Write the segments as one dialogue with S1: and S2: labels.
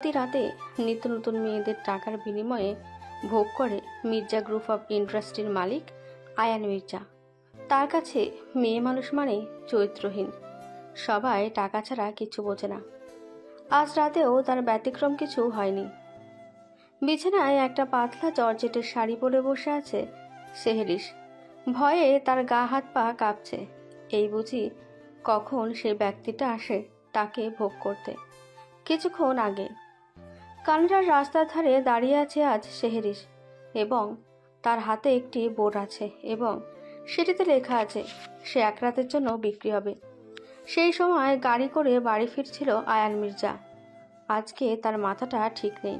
S1: প্রতি রাতে নিত্য নতুন মেয়েদের টাকার বিনিময়ে ভোগ করে মির্জা গ্রুপ অফ ইন্ডাস্ট্রির মালিক আয়ান মির্জা। তার কাছে মেয়ে মানুষ মানেই চরিত্রহীন, সবাই টাকা ছাড়া কিছু বোঝে না। আজ রাতেও তার ব্যতিক্রম কিছু হয়নি। বিছানায় একটা পাতলা জর্জেটের শাড়ি পরে বসে আছে সেহরিশ। ভয়ে তার গা হাত পা কাঁপছে। এই বুঝি কখন সেই ব্যক্তিটা আসে তাকে ভোগ করতে। কিছুক্ষণ আগে কানাডার রাস্তার ধারে দাঁড়িয়ে আছে আজ সেহরিশ, এবং তার হাতে একটি বোর্ড আছে এবং সেটিতে লেখা আছে সে এক রাতের জন্য বিক্রি হবে। সেই সময় গাড়ি করে বাড়ি ফিরছিল আয়ান মির্জা। আজকে তার মাথাটা ঠিক নেই,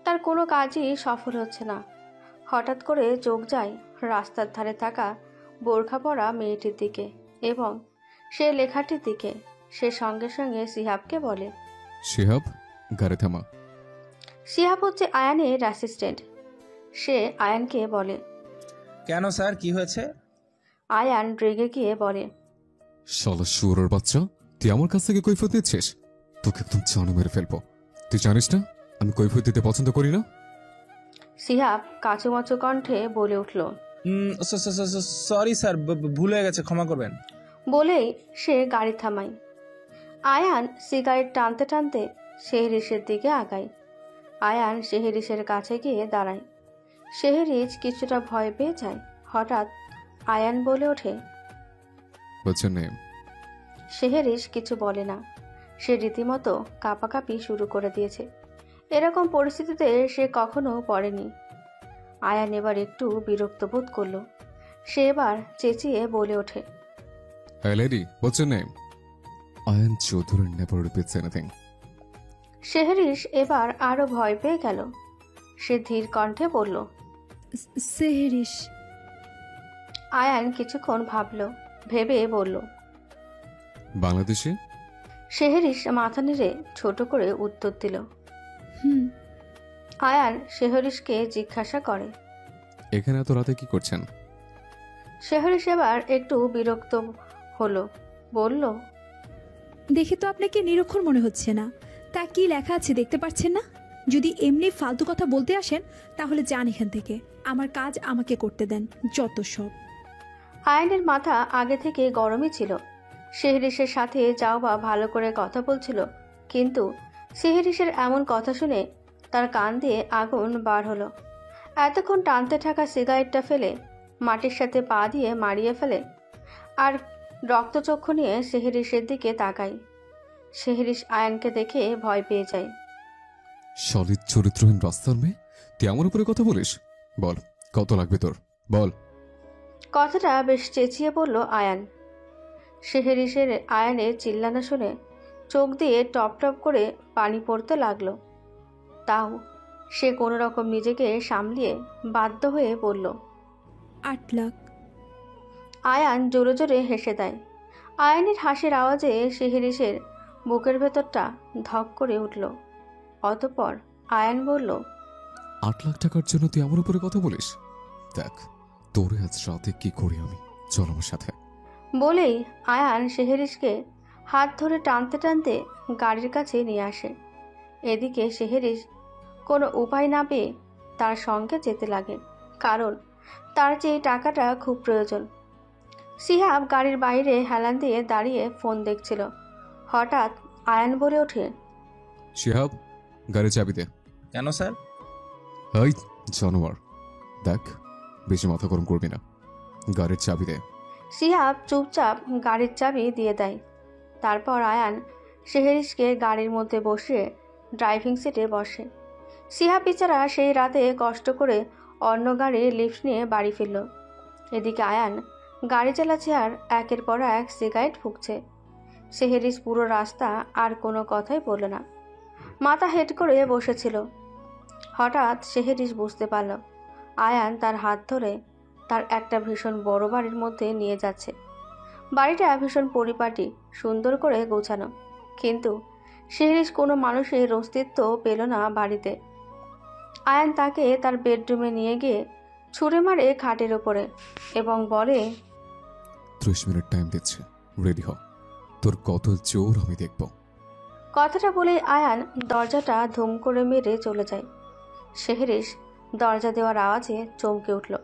S1: তার কোনো কাজই সফল হচ্ছে না। হঠাৎ করে চোখ যায় রাস্তার ধারে থাকা বোরখা পরা মেয়েটির দিকে এবং সে লেখাটির দিকে। সে সঙ্গে সঙ্গে সিহাবকে বলে,
S2: শিহাব, গাড়ি থামা।
S1: সিহাব হচ্ছে আয়ানের অ্যাসিস্ট্যান্ট। সে আয়ানকে বলে,
S3: কেন স্যার, কি হয়েছে?
S1: আয়ান রেগে গিয়ে বলে,
S2: শালা শুয়োরের বাচ্চা, তুই আমার কাছ থেকে কৈফিয়ত দিচ্ছিস? তোকে একদম জানে মেরে ফেলবো। তুই জানিস না আমি কৈফিয়ত দিতে পছন্দ করি না?
S1: সিহাব কাঁচুমাচু কণ্ঠে বলে উঠল।
S3: সরি স্যার, ভুল হয়ে গেছে, ক্ষমা করবেন।
S1: বলেই সে গাড়ি থামায়। আয়ান সিগারেট টানতে টানতে সেহরিশের দিকে আগায়। আয়ান সেহরিশের কাছে গিয়ে দাঁড়ায়। সেহরিশ কিছুটা ভয় পেয়ে যায়। হঠাৎ আয়ান বলে ওঠে,
S2: What's your name?
S1: সেহরিশ কিছু বলে না। সে রীতিমতো কাঁপাকাঁপি শুরু করে দিয়েছে। এরকম পরিস্থিতিতে সে কখনো পড়েনি। আয়ান এবার একটু বিরক্ত বোধ করলো। সে এবার চেঁচিয়ে বলে ওঠে,
S2: Hey lady, what's your name? Ayan Chaudhary never repeats anything.
S1: Sehrish এবার আরো ভয় পেয়ে গেল। সে ধীর কণ্ঠে বলল,
S4: সেহরিশ।
S1: আয়ান কিছুক্ষণ ভাবল, ভেবে বলল,
S2: বাংলাদেশে?
S1: সেহরিশ মাথা নেড়ে ছোট করে উত্তর দিল। আয়ান সেহরিশকে জিজ্ঞাসা করে,
S2: এখানে এত রাতে কি করছেন?
S1: সেহরিশ এবার একটু বিরক্ত হলো, বলল,
S4: দেখে তো আপনাকে নিরক্ষর মনে হচ্ছে না। তা কি লেখা আছে দেখতে পাচ্ছেন না? যদি এমনি ফালতু কথা বলতে আসেন তাহলে যান এখান থেকে। আমার কাজ আমাকে করতে দেন, যত সব।
S1: আয়ানের মাথা আগে থেকে গরমই ছিল। সেহরিশের সাথে যাও বা ভালো করে কথা বলছিল, কিন্তু সেহরিশের এমন কথা শুনে তার কান দিয়ে আগুন বার হলো। এতক্ষণ টানতে থাকা সিগারেটটা ফেলে মাটির সাথে পা দিয়ে মারিয়ে ফেলে আর রক্তচক্ষু নিয়ে সেহরিশের দিকে তাকায়। সেহরিশ আয়ানকে দেখে ভয় পেয়ে যায়।
S2: সলিড চরিত্রহীন রাস্তার মেয়ে, তুই আমার উপরে কথা বলিস? বল, কত লাগবে তোর, বল।
S1: কথাটা বেশ চেঁচিয়ে বলল আয়ান। সেহরিশের আয়ানের চিল্লানো শুনে চোখ দিয়ে টপ টপ করে পানি পড়তে লাগলো। তাও সে কোনো রকম নিজেকে সামলিয়ে বাধ্য হয়ে বলল,
S4: 8 লাখ।
S1: আয়ান জোরে জোরে হেসে দেয়। আয়ানের হাসির আওয়াজে সেহরিশের বুকের ভেতরটা ধক করে উঠল। অতঃপর আয়ান বলল,
S2: 8 লাখ টাকার জন্য তুই আমার উপরে কথা বলিস? দেখ তোরে আজ রাতে কি করি আমি, চল আমার সাথে।
S1: বলেই আয়ান সেহরিশকে হাত ধরে টানতে টানতে গাড়ির কাছে নিয়ে আসে। এদিকে সেহরিশ কোনো উপায় না পেয়ে তার সঙ্গে যেতে লাগে, কারণ তার যে টাকাটা খুব প্রয়োজন। সিহাব গাড়ির বাইরে হেলান দিয়ে দাঁড়িয়ে ফোন দেখছিল। হঠাৎ আয়ান বলে ওঠে,
S2: শিহাব, গাড়ি চাবি দে।
S3: কেন স্যার?
S2: হাই জানোয়ার, দেখ বেশি মাথা গরম করবি না, গাড়ির চাবি দে।
S1: সিহাব চুপচাপ গাড়ির চাবি দিয়ে দেয়। তারপর আয়ান সেহরিশকে গাড়ির মধ্যে বসিয়ে ড্রাইভিং সিটে বসে। সিহাব বেচারা সেই রাতে কষ্ট করে অন্য গাড়ির লিফট নিয়ে বাড়ি ফিরল। এদিকে আয়ান গাড়ি চালাচ্ছে আর একের পর এক সিগারেট ফুঁকছে। সেহরিশ পুরো রাস্তা আর কোনো কথাই বলল না, মাথা হেঁট করে বসেছিল। হঠাৎ সেহরিশ বুঝতে পারল আয়ান তার হাত ধরে তার একটা ভীষণ বড় বাড়ির মধ্যে নিয়ে যাচ্ছে। বাড়িটা ভীষণ পরিপাটি, সুন্দর করে গোছানো, কিন্তু সেহরিশ কোনো মানুষের অস্তিত্ব পেল না বাড়িতে। আয়ান তাকে তার বেডরুমে নিয়ে গিয়ে ছুঁড়ে মারে খাটের ওপরে এবং বলে,
S2: 30 মিনিট টাইম দিচ্ছে, রেডি হ, তোর কত জোর আমি দেখব।
S1: কথাটা বলে আয়ান দরজাটা ধুম করে মেরে চলে যায়। শেহরিশ দরজা দেওয়ার আওয়াজে চমকে উঠল।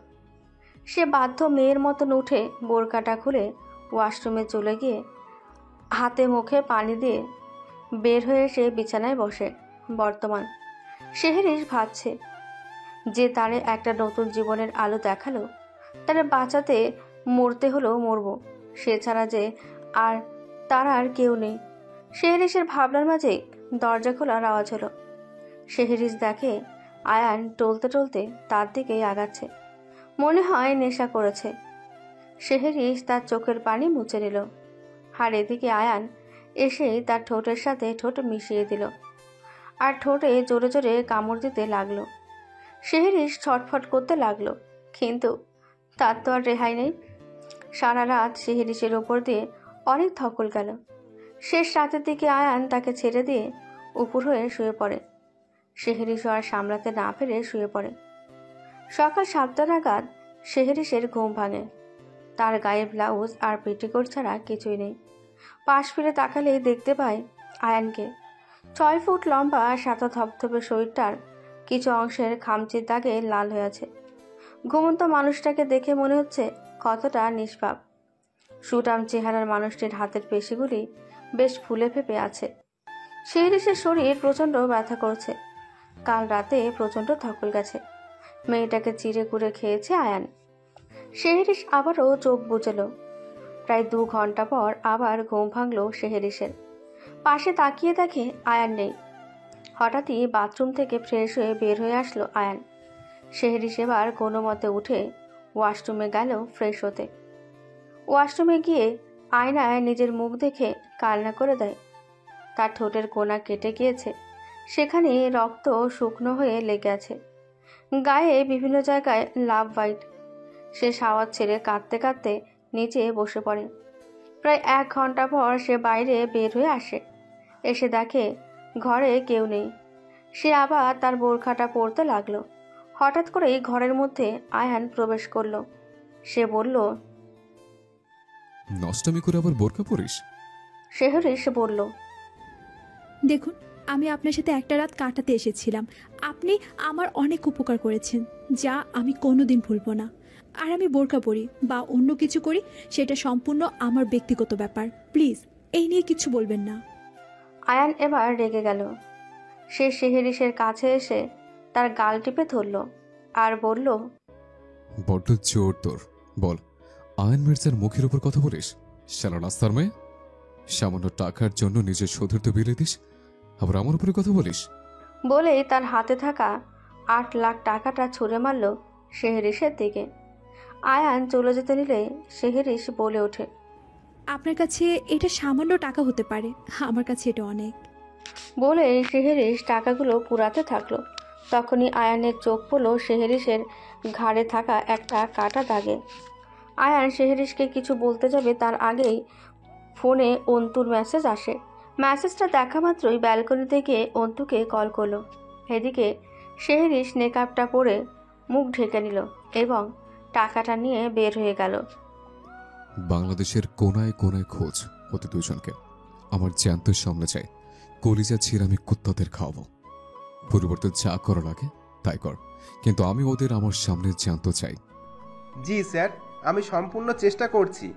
S1: সে বাধ্য মেয়ের মতন উঠে বোরকাটা খুলে ওয়াশরুমে চলে গিয়ে হাতে মুখে পানি দিয়ে বের হয়ে এসে বিছানায় বসে। বর্তমান শেহরিশ ভাবছে, যে তারে একটা নতুন জীবনের আলো দেখালো, তারে বাঁচাতে মরতে হলেও মরব, সে ছাড়া যে আর তার আর কেউ নেই। শেহরিশের ভাবনার মাঝে দরজা খোলার আওয়াজ হলো। শেহরিশ দেখে আয়ান টলতে টলতে তার দিকেই আগাচ্ছে। মনে হয় নেশা করেছে। শেহরিশ তার চোখের পানি মুছে নিল, আর এদিকে আয়ান এসেই তার ঠোঁটের সাথে ঠোঁট মিশিয়ে দিল আর ঠোঁটে জোরে জোরে কামড় দিতে লাগলো। শেহরিশ ছটফট করতে লাগলো, কিন্তু তার তো আর রেহাই নেই। সারা রাত শেহরিশের ওপর দিয়ে অনেক ধকল গেল। শেষ রাতের দিকে আয়ান তাকে ছেড়ে দিয়ে উপর হয়ে শুয়ে পড়ে। শেহরিশ আর সামলাতে না পেরে শুয়ে পড়ে। সকাল 7টা নাগাদ শেহরিশের ঘুম ভাঙে। তার গায়ে ব্লাউজ আর পেটিকোট ছাড়া কিছুই নেই। পাশ ফিরে তাকালেই দেখতে পায় আয়ানকে। 6 ফুট লম্বা সাদা ধবধবে শরীরটার কিছু অংশের খামচির দাগে লাল হয়ে আছে। ঘুমন্ত মানুষটাকে দেখে মনে হচ্ছে কতটা নিষ্পাপ। সুঠাম চেহারার মানুষটির হাতের পেশিগুলি বেশ ফুলে ফেপে আছে। শেহরিশের শরীর প্রচণ্ড ব্যথা করছে। কাল রাতে প্রচণ্ড ধকল গেছে। মেয়েটাকে চিড়ে কুড়ে খেয়েছে আয়ান। শেহরিশ আবারও চোখ বুজল। প্রায় 2 ঘন্টা পর আবার ঘুম ভাঙল শেহরিশের। পাশে তাকিয়ে দেখে আয়ান নেই। হঠাৎই বাথরুম থেকে ফ্রেশ হয়ে বের হয়ে আসলো আয়ান। শেহরিশ এবার কোনো মতে উঠে ওয়াশরুমে গেল ফ্রেশ হতে। ওয়াশরুমে গিয়ে আয়নায় নিজের মুখ দেখে কান্না করে দেয়। তার ঠোঁটের কোনা কেটে গিয়েছে, সেখানে রক্ত শুকনো হয়ে লেগে আছে। গায়ে বিভিন্ন জায়গায় লাভ হোয়াইট। সে শাওয়ার ছেড়ে কাঁদতে কাঁদতে নিচে বসে পড়ে। প্রায় 1 ঘন্টা পর সে বাইরে বের হয়ে আসে। এসে দেখে ঘরে কেউ নেই। সে আবার তার বোরখাটা পরতে লাগলো। হঠাৎ করেই ঘরের মধ্যে আয়ান প্রবেশ করলো। সে বলল,
S2: নষ্টামি করে আবার বোরকা পরিস?
S1: শেহরিশ বলল,
S4: দেখুন, আমি আপনার সাথে একটা রাত কাটাতে এসেছিলাম। আপনি আমার অনেক উপকার করেছেন, যা আমি কোনোদিন ভুলব না। আর আমি বোরকা পরি বা অন্য কিছু করি, সেটা সম্পূর্ণ আমার ব্যক্তিগত ব্যাপার। প্লিজ এই নিয়ে কিছু বলবেন না।
S1: আয়ান এবার রেগে গেল। সে শেহরিশের কাছে এসে তার গাল টিপে ধরল আর বলল,
S2: বড্ড জোর তোর। বল, আয়ন মির্জার মুখের উপর কথা বলিস? শালা রাস্তার মেয়ে, সামান্য টাকার জন্য নিজের সতীর্থ বিলে দিস, আবার আমার উপরে কথা বলিস?
S1: বলেই তার হাতে থাকা 8 লাখ টাকাটা ছুঁড়ে মারল শেহরিশের দিকে। আয়ান চলে যেতে নিলে শেহরিশ বলে ওঠে,
S4: আপনার কাছে এটা সামান্য টাকা হতে পারে, আমার কাছে এটা অনেক।
S1: বলে শেহরিশ টাকাগুলো কুড়াতে থাকলো। তখনই আয়ানের চোখ পড়ল শেহরিশের ঘাড়ে থাকা একটা কাটা দাগে। আয়ান শেহরিশকে কিছু বলতে যাবে তার আগেই ফোনে অন্তুর মেসেজ আসে। মেসেজটা দেখা মাত্রই ব্যালকনি থেকে অন্তুকে কল করলো। এদিকে শেহরিশ নেকআপটা পরে মুখ ঢেকে নিল এবং টাকাটা নিয়ে বের হয়ে গেল।
S2: বাংলাদেশের কোনায় কোনায় খোঁজ ওদের দুজনকে। আমার জ্যান্ত সামনে চাই। কলিজা ছিঁড়ে আমি কুত্তাদের খাওয়াবো। পরিবর্তে যা করা লাগে তাই কর, কিন্তু আমি ওদের আমার সামনে জ্যান্ত চাই।
S5: জি স্যার, আমি সম্পূর্ণ চেষ্টা করছি।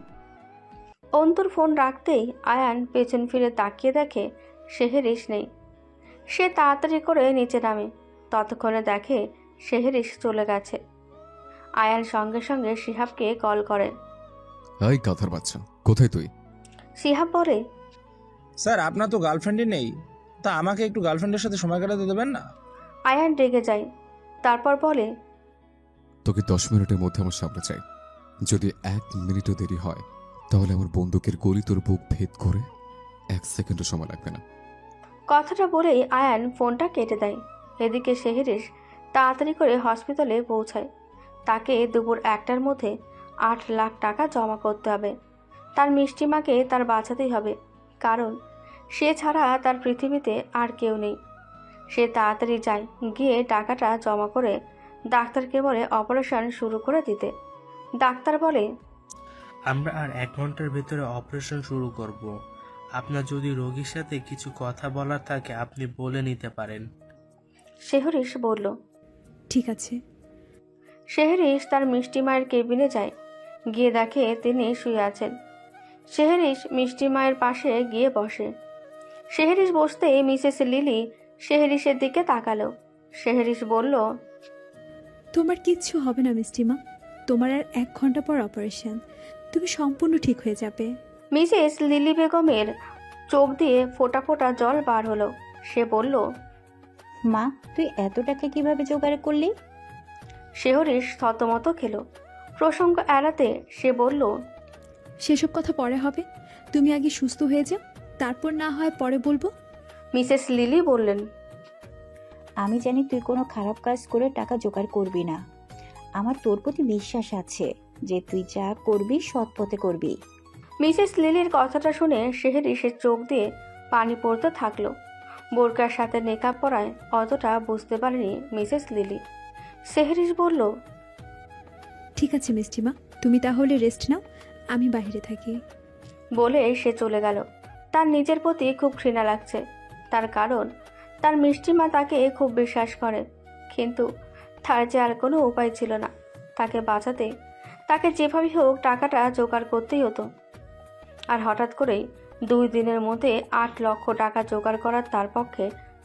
S1: অন্তুর ফোন রাখতেই আয়ান পেছন ফিরে তাকিয়ে দেখে শেহরিশ নেই। সে তাড়াতাড়ি করে নিচে নামে। ততক্ষণে দেখে শেহরিশ চলে গেছে। আয়ান সঙ্গে সঙ্গে শিহাবকে কল করে।
S2: এই গাধার বাচ্চা, কোথায় তুই?
S1: শিহাব বলে,
S3: স্যার আপনার তো গার্লফ্রেন্ডই নেই, তা আমাকে একটু গার্লফ্রেন্ডের সাথে সময় কাটাতে দেবেন না?
S1: আয়ান রেগে যায়। তারপর বলে,
S2: তোকে 10 মিনিটের মধ্যে আমার সামনে চাই। যদি 1 মিনিটও দেরি হয় তাহলে আমার বন্দুকের গুলি তোর বুক ভেদ করে 1 সেকেন্ডও সময় লাগবে না।
S1: কথাটা বলেই আয়ান ফোনটা কেটে দেয়। এদিকে শেহরিশ তাড়াতাড়ি করে হসপিটালে পৌঁছায়। তাকে দুপুর 1টার মধ্যে 8 লাখ টাকা জমা করতে হবে। তার মিষ্টিমাকে তার বাঁচাতেই হবে, কারণ সে ছাড়া তার পৃথিবীতে আর কেউ নেই। সে তাড়াতাড়ি যায়, গিয়ে টাকাটা জমা করে ডাক্তারকে বলে অপারেশন শুরু করে দিতে। ডাক্তার বলে,
S6: আমরা আর 1 ঘন্টার ভেতরে অপারেশন শুরু করব। আপনার যদি রোগীর সাথে কিছু কথা বলার থাকে আপনি বলে নিতে পারেন।
S1: শেহরিশ বলল।
S4: ঠিক আছে।
S1: শেহরিশ তার মিষ্টি মায়ের কেবিনে যায়। গিয়ে দেখে তিনি শুয়ে আছেন। শেহরিশ মিষ্টি মায়ের পাশে গিয়ে বসে। শেহরিশ বসতেই মিসেস লিলি শেহরিশের দিকে তাকালো। শেহরিশ বলল,
S4: তোমার কিচ্ছু হবে না মিষ্টিমা, তোমার আর 1 ঘন্টা পর অপারেশন, তুমি সম্পূর্ণ ঠিক হয়ে যাবে।
S1: মিসেস লিলি বেগমের চোখ দিয়ে ফোঁটা ফোঁটা জল বার হলো। সে বলল,
S7: মা, তুই এত টাকা কিভাবে জোগাড় করলি?
S1: শেহরিশ থতমত খেলো। প্রসঙ্গ এড়াতে সে বলল,
S4: সেসব কথা পরে হবে, তুমি আগে সুস্থ হয়ে যাও, তারপর না হয় পরে বলবো।
S1: মিসেস লিলি বললেন,
S7: আমি জানি তুই কোনো খারাপ কাজ করে টাকা জোগাড় করবি না। আমার তোর প্রতি বিশ্বাস আছে যে তুই যা করবি সৎ পথে করবি।
S1: মিসেস লিলির কথাটা শুনে শেহরিশের চোখ দিয়ে পানি পড়তে থাকলো। বোরকার সাথে নেকাব পরায় অতটা বুঝতে পারেনি মিসেস লিলি। শেহরিশ বলল,
S4: ঠিক আছে মিষ্টিমা, তুমি তাহলে রেস্ট নাও, আমি বাইরে থাকি।
S1: বলে সে চলে গেল। তার নিজের প্রতি খুব ঘৃণা লাগছে। তার কারণ তার মিষ্টিমা তাকে খুব বিশ্বাস করে, কিন্তু তার যে আর কোনো উপায় ছিল না। তাকে বাঁচাতে তাকে যেভাবে হোক টাকাটা জোগাড় করতেই হতো। আর হঠাৎ করেই 2 দিনের মধ্যে 8 লক্ষ টাকা জোগাড় করা তার পক্ষে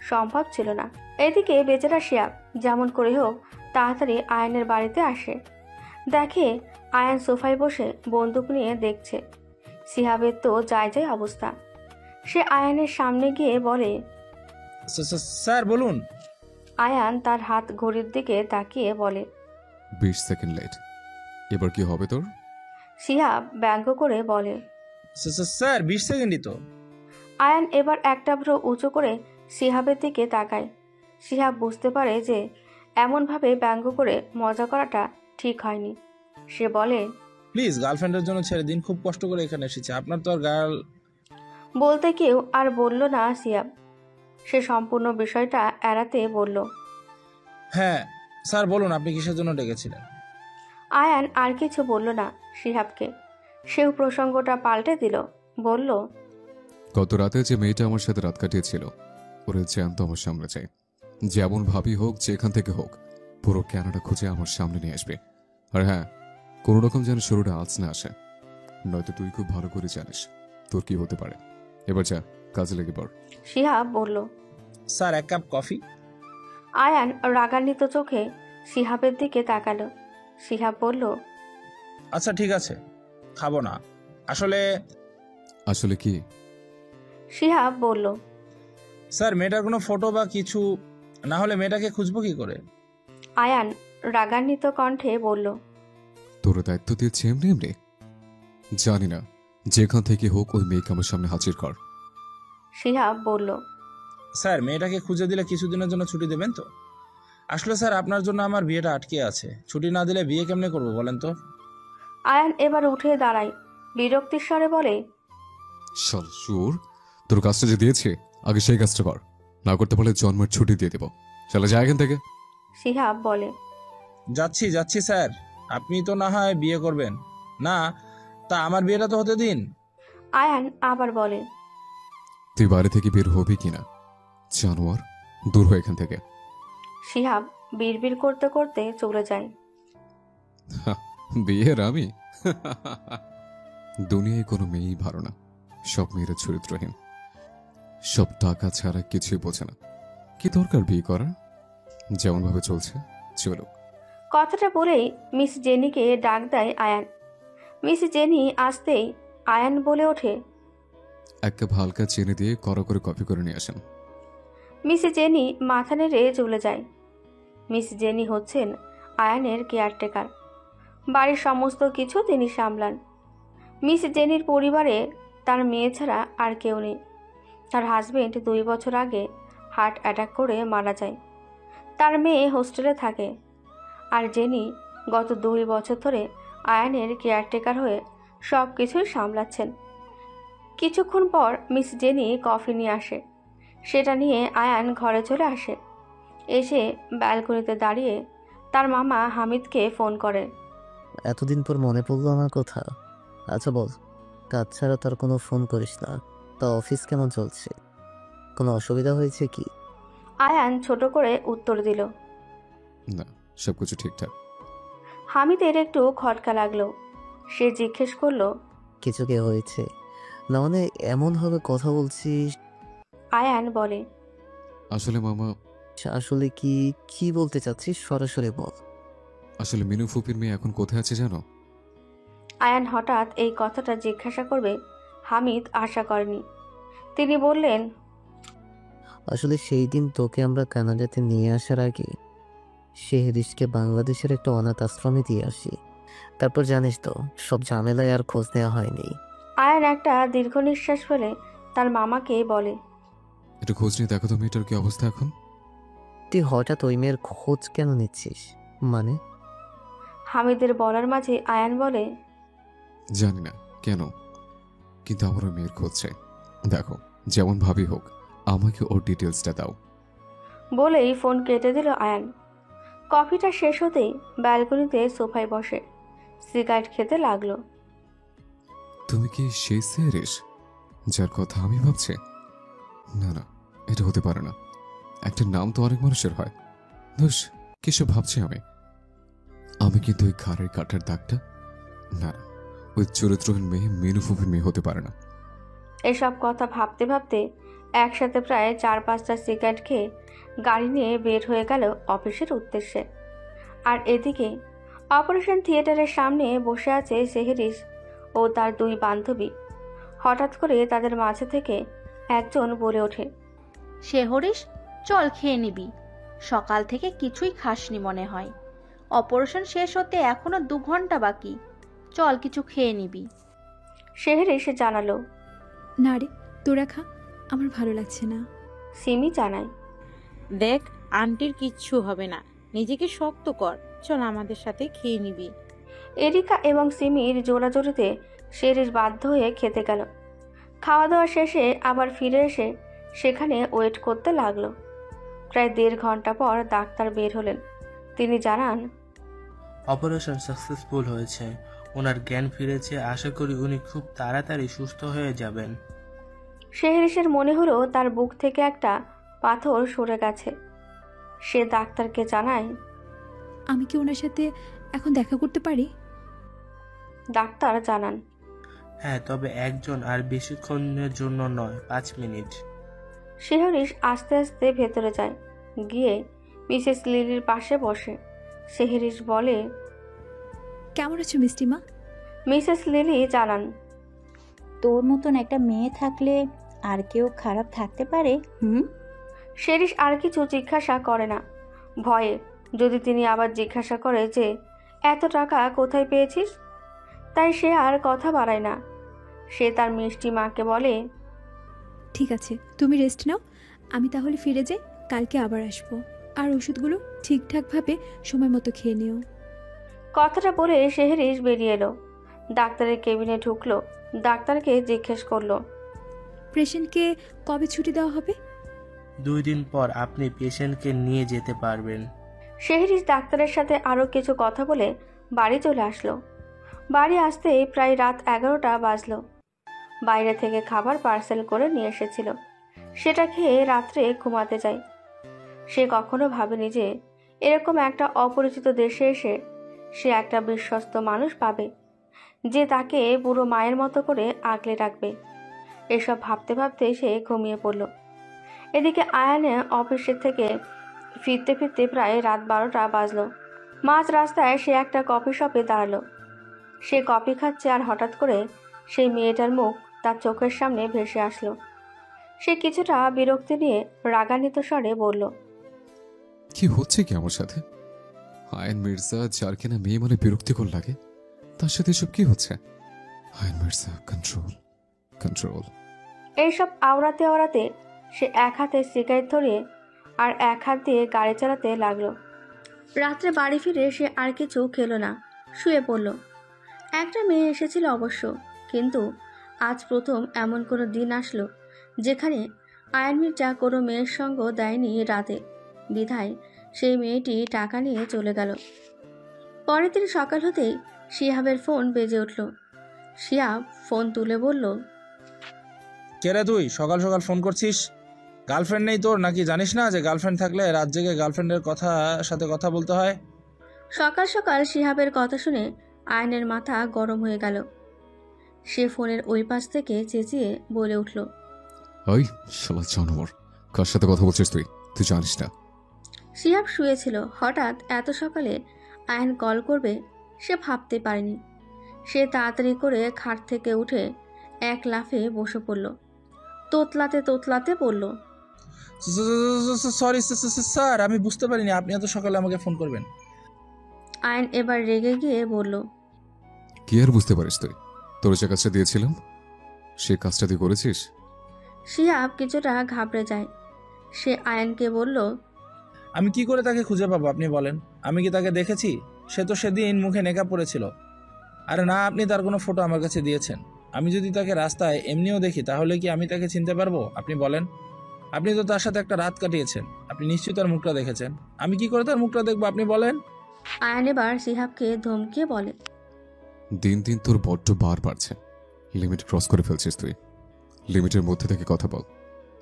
S1: সম্ভব ছিল না। এদিকে বেচারা শিয়াব যেমন করে হোক তাড়াতাড়ি আয়নের বাড়িতে আসে। দেখে আয়ান সোফায় বসে বন্দুক নিয়ে দেখছে। শিহাবের তো যায় যায় অবস্থা। সে আয়ানের সামনে গিয়ে বলে,
S3: স্যার বলুন।
S1: আয়ান তার হাত ঘড়ির দিকে তাকিয়ে বলে,
S2: 20 সেকেন্ড লেট। এবার কি হবে তোর?
S1: শিহাব ব্যঙ্গ করে বলে,
S3: স্যার 20 সেকেন্ডই তো।
S1: আয়ান এবার একটা ভ্রু উঁচু করে শিহাবের দিকে তাকায়। শিহাব বুঝতে পারে যে এমনভাবে ব্যঙ্গ করে মজা করাটা ঠিক হয়নি। সে বলে,
S3: প্লিজ গার্লফ্রেন্ডের জন্য ছেড়ে দিন, খুব কষ্ট করে এখানে এসেছে, আপনার তো আর গার্ল।
S1: বলতে কেউ আর বলল না শিহাব। সে সম্পূর্ণ বিষয়টা এড়াতে বলল,
S3: হ্যাঁ স্যার বলুন, আপনি কিসের জন্য ডেকেছিলেন?
S1: আয়ান আর কিছু বলল না শিহাবকে। সেও প্রসঙ্গটা পাল্টে দিল, বলল,
S2: গত রাতে যে মেয়েটা আমার সাথে রাত কাটিয়েছিল ওরে জ্যান্ত আমার সামনে চাই। যেমন ভাবি হোক, যেখান থেকে হোক, পুরো ক্যানাডা খুঁজে আমার সামনে নিয়ে আসবে। আর হ্যাঁ, কোনো রকম যেন শুরুটা আজ না আসে, নয়তো তুই খুব ভালো করে জানিস তোর কি হতে পারে। এবার যা, কাজে লেগে পড়।
S1: শিহাব বলল।
S3: Sir 1 cup coffee.
S1: আয়ান রাগান্বিত চোখে শিহাবের দিকে তাকালো। শিহাব বলল,
S3: আচ্ছা ঠিক আছে, খাবো না।
S2: আসলে কি?
S1: শিহাব বলল,
S3: স্যার মেয়েটার কোনো ফটো বা কিছু না হলে মেয়েটাকে খুঁজবো কি করে?
S1: আয়ান রাগান্বিত কণ্ঠে বলল,
S2: তোর দায়িত্ব দিয়েছি এমনি এমনি? জানি না, যেখান থেকে হোক ওই মেয়েকে আমার সামনে হাজির কর।
S1: শিহাব বলল,
S3: স্যার মেয়েটাকে খুঁজে দিলে কিছুদিনের জন্য ছুটি দেবেন তো? আসলে স্যার আপনার জন্য আমার বিয়েটা আটকে আছে, ছুটি না দিলে বিয়ে কেমনে করবো বলেন তো?
S1: আয়ান এবার উঠে দাঁড়ায়, বিরক্তির স্বরে বলে,
S2: চল সুর, তোর কাজটা যে দিয়েছে আগে সেই কাজটা কর, না করতে পারলে জন্মের ছুটি দিয়ে দেবো। চলে যায় এখান থেকে।
S1: শিহাব বলে,
S3: যাচ্ছি স্যার, আপনি তো না হয় বিয়ে করবেন না, তা আমার বিয়েটা তো হতে দিন।
S1: আয়ান আবার বলে,
S2: তুই বাড়ি থেকে বের হবি কিনা? জানোয়ার, দূর হয় এখান থেকে।
S1: শিহাব বিড়বিড় করতে করতে চলে যায়।
S2: বিয়ের আমি? দুনিয়ায় কোনো মেয়েই ভালো না, সব মেয়েরা চরিত্রহীন, সব টাকা ছাড়া কিছুই বোঝে না। কি দরকার বিয়ে করার? যেমন ভাবে চলছে চলুক।
S1: কথাটা বলেই মিস জেনিকে ডাক দেয় আয়ান। মিস জেনি আসতেই আয়ান বলে ওঠে,
S2: 1 কাপ হালকা চিনি দিয়ে কড়া করে কফি করে নিয়ে আসেন।
S1: মিস জেনি মাথা নেড়ে চলে যায়। মিস জেনি হচ্ছেন আয়ানের কেয়ারটেকার। বাড়ির সমস্ত কিছু তিনি সামলান। মিস জেনির পরিবারে তার মেয়ে ছাড়া আর কেউ নেই। তার হাজবেন্ড 2 বছর আগে হার্ট অ্যাটাক করে মারা যায়। তার মেয়ে হোস্টেলে থাকে। আর জেনি গত 2 বছর ধরে আয়ানের কেয়ারটেকার হয়ে সব কিছুই সামলাচ্ছেন। কিছুক্ষণ পর মিস জেনি কফি নিয়ে আসে। সেটা নিয়ে আয়ান ঘরে চলে আসে। এসে ব্যালকনিতে দাঁড়িয়ে তার মামা হামিদকে ফোন করে।
S8: এতদিন পর মনে পড়লো আমার কথা। আচ্ছা বল, কাজ ছাড়া তার কোনো ফোন করিস না? তা অফিস কেমন চলছে? কোনো অসুবিধা হয়েছে কি?
S1: আয়ান ছোট করে উত্তর দিল।
S2: না, সবকিছু ঠিকঠাক।
S1: হামিদের একটু খটকা লাগলো। সে জিজ্ঞেস করলো,
S8: কিছু কি হয়েছে? না মানে এমনভাবে কথা বলছিস।
S1: আয়ান বলে,
S2: আসলে মামা,
S8: আসলে কি কি বলতে চাচ্ছিস সরাসরি বল।
S2: আসলে মিনু ফুপির মেয়ে এখন কোথায় আছে জানো?
S1: আয়ান হঠাৎ এই কথাটা জিজ্ঞাসা করবে হামিদ আশা করেনি। তিনি বললেন,
S8: আসলে সেই দিন তোকে আমরা কানাডাতে নিয়ে আসার আগে শেহরিশকে বাংলাদেশের একটা অনাথ আশ্রমে দিয়ে আসি। তারপর জানিস তো সব ঝামেলায় আর খোঁজ নেওয়া হয়নি।
S1: আয়ান একটা দীর্ঘ নিঃশ্বাস ফেলে তার মামাকে বলে,
S2: একটু খোঁজ নিয়ে দেখো তো মেয়েটার কি অবস্থা এখন।
S8: তুই হঠাৎ ওই মেয়ের খোঁজ কেন নিচ্ছিস? মানে?
S1: হামিদের বলার মাঝে আয়ান বলে,
S2: জানি না কেন, কিন্তু আমার ওই মেয়ের খোঁজ চাই। দেখো, যেমন ভাবি হোক, আমাকে ওর ডিটেলসটা দাও।
S1: বলেই ফোন কেটে দিল আয়ান। কফিটা শেষ হতেই ব্যালকনিতে সোফায় বসে সিগারেট খেতে লাগলো।
S2: তুমি কি সেই সেরিস যার কথা আমি ভাবছি? না না, এটা হতে পারে না। একটা নাম তো অনেক মানুষের হয়। দোষ, কিসব ভাবছি আমি। আমি কিন্তু ওই ঘাড়ের কাটার দাগটা, না না, ওই চরিত্রহীন মেয়ে মিনু ফুপির মেয়ে হতে পারে না।
S1: এসব কথা ভাবতে ভাবতে একসাথে প্রায় 4-5টা সিগারেট খেয়ে গাড়ি নিয়ে বের হয়ে গেল অফিসের উদ্দেশ্যে। আর এদিকে অপারেশন থিয়েটারের সামনে বসে আছে সেহরিস ও তার 2 বান্ধবী। হঠাৎ করে তাদের মাঝে থেকে একজন বলে ওঠে,
S9: শেহরিস, চল খেয়ে নিবি। সকাল থেকে কিছুই খাসনি মনে হয়। অপারেশন শেষ হতে এখনো 2 ঘন্টা বাকি। চল কিছু খেয়ে নিবি।
S1: সেহরিস জানালো।
S4: না রে, তোরা খা, আমার ভালো লাগছে না।
S1: সিমি জানায়,
S10: দেখ, আন্টির কিচ্ছু হবে না, নিজেকে শক্ত কর, চল আমাদের সাথে খেয়ে নিবি।
S1: এরিকা এবং সিমির জোরাজোরিতে সেহরিস বাধ্য হয়ে খেতে গেল। খাওয়া দাওয়া শেষে আবার ফিরে এসে সেখানে ওয়েট করতে লাগলো। প্রায় 1.5 ঘন্টা পর ডাক্তার বের হলেন। তিনি জানান,
S6: অপারেশন সাকসেসফুল হয়েছে, ওনার জ্ঞান ফিরেছে। আশা করি উনি খুব তাড়াতাড়ি সুস্থ হয়ে যাবেন।
S1: সেহরিসের মনে হলো তার বুক থেকে একটা পাথর সরে গেছে। সে ডাক্তারকে জানায়,
S4: আমি কি ওনার সাথে এখন দেখা করতে পারি?
S1: ডাক্তার জানান,
S6: হ্যাঁ, তবে একজন, আর বেশিক্ষণের জন্য নয়, 5 মিনিট।
S1: সেহরিস আস্তে আস্তে ভেতরে যায়, গিয়ে মিসেস লিলির পাশে বসে। সেহরিস বলে,
S4: কেমন আছো মিষ্টিমা?
S1: মিসেস লিলি জানান,
S7: তোর মতন একটা মেয়ে থাকলে আর কেউ খারাপ থাকতে পারে?
S1: সেহরিস আর কিছু জিজ্ঞাসা করে না, ভয়ে। যদি তিনি আবার জিজ্ঞাসা করে যে এত টাকা কোথায় পেয়েছিস, তাই সে আর কথা বাড়ায় না। সে তার মিষ্টি মাকে বলে,
S4: ঠিক আছে, তুমি রেস্ট নাও, আমি তাহলে ফিরে যাই, কালকে আবার আসবো। আর ওষুধগুলো ঠিকঠাকভাবে সময় মতো খেয়ে নিও।
S1: কথাটা বলে সেহরিস বেরিয়ে এলো। ডাক্তারের কেবিনে ঢুকলো। ডাক্তারকে জিজ্ঞেস করলো,
S4: পেশেন্টকে কবে ছুটি দেওয়া হবে?
S6: 2 দিন পর আপনি পেশেন্টকে নিয়ে যেতে পারবেন।
S1: সেহরিস ডাক্তারের সাথে আরও কিছু কথা বলে বাড়ি চলে আসলো। বাড়ি আসতেই প্রায় রাত 11টা বাজলো। বাইরে থেকে খাবার পার্সেল করে নিয়ে এসেছিল, সেটা খেয়ে রাত্রে ঘুমাতে যায়। সে কখনো ভাবেনি যে এরকম একটা অপরিচিত দেশে এসে সে একটা বিশ্বস্ত মানুষ পাবে, যে তাকে পুরো মায়ের মতো করে আগলে রাখবে। এসব ভাবতে ভাবতে সে ঘুমিয়ে পড়ল। এদিকে আয়ানে অফিসের থেকে ফিরতে ফিরতে প্রায় রাত 12টা বাজলো। মাঝ রাস্তায় সে একটা কফি শপে দাঁড়ালো। সে কফি খাচ্ছে আর হঠাৎ করে সেই মেয়েটার মুখ তার চোখের সামনে ভেসে আসলো। সে কিছুটা বিরক্তি নিয়ে রাগান্বিত স্বরে বলল,
S2: কি হচ্ছে কি আমার সাথে? আয়ন মির্জা, যার কিনা মেয়ে মানে বিরক্তিকর লাগে, তার সাথে এসব কি হচ্ছে? Ion Mirza, control control.
S1: এইসব আওড়াতে আওড়াতে সে এক হাতে সিগারেট ধরিয়ে আর এক হাত দিয়ে গাড়ি চালাতে লাগলো। রাত্রে বাড়ি ফিরে সে আর কিছু খেলো না, শুয়ে পড়ল। একটা মেয়ে এসেছিল অবশ্য, কিন্তু আজ প্রথম এমন কোনো দিন আসলো যেখানে আয়ন মির্জা কোনো মেয়ের সঙ্গ দেয়নি রাতে। বিধায় সেই মেয়েটি টাকা নিয়ে চলে গেল। পরের দিন সকাল হতেই শিহাবের ফোন বেজে উঠল। শিহাব ফোন তুলে বলল,
S3: কে রে তুই, সকাল সকাল ফোন করছিস? গার্লফ্রেন্ড নেই তোর নাকি? জানিস না যে গার্লফ্রেন্ড থাকলে রাত জেগে গার্লফ্রেন্ডের সাথে কথা বলতে হয়?
S1: সকাল সকাল শিহাবের কথা শুনে আয়নের মাথা গরম হয়ে গেল। সে ফোনের ওই পাশ থেকে চেঁচিয়ে বলে উঠল,
S2: ওই শালা জানোয়ার, কার সাথে কথা বলছিস তুই? তুই জানিস না?
S1: শিহাব শুয়েছিল। হঠাৎ এত সকালে আয়ন কল করবে সে ভাবতে পারেনি। সে তাড়াতাড়ি করে খাট থেকে উঠে এক লাফে বসে পড়ল। তোতলাতে তোতলাতে বলল,
S3: সরি স্যার, আমি বুঝতে পারিনি আপনি এত সকালে আমাকে ফোন করবেন।
S1: আয়ন এবার রেগে গিয়ে বলল,
S2: কি আর বুঝতে পারিস তুই? তোর যে কাজটা দিয়েছিলাম সে কাজটা তুই করেছিস?
S1: শিহাব কিছুটা ঘাবড়ে যায়। সে আয়নকে বলল,
S3: আমি কি করে তাকে খুঁজে পাবো আপনি বলেন? আমি কি তাকে দেখেছি? সে তো সেদিন মুখে নেকাব পড়েছিল। আরে না, আপনি তার কোনো ফটো আমার কাছে দিয়েছেন। আমি যদি তাকে রাস্তায় এমনিও দেখি তাহলে কি আমি তাকে চিনতে পারবো? আপনি বলেন। আপনি তো তার সাথে একটা রাত কাটিয়েছেন, আপনি নিশ্চয়ই তার মুখটা দেখেছেন। আমি কি করে তার মুখটা দেখবো আপনি বলেন?
S1: আয়ন এবার শিহাবকে ধমকিয়ে বলে,
S2: দিন দিন তোর বড্ড বার বাড়ছে। লিমিট ক্রস করে ফেলছিস তুই। লিমিটের মধ্যে থেকে কথা বল।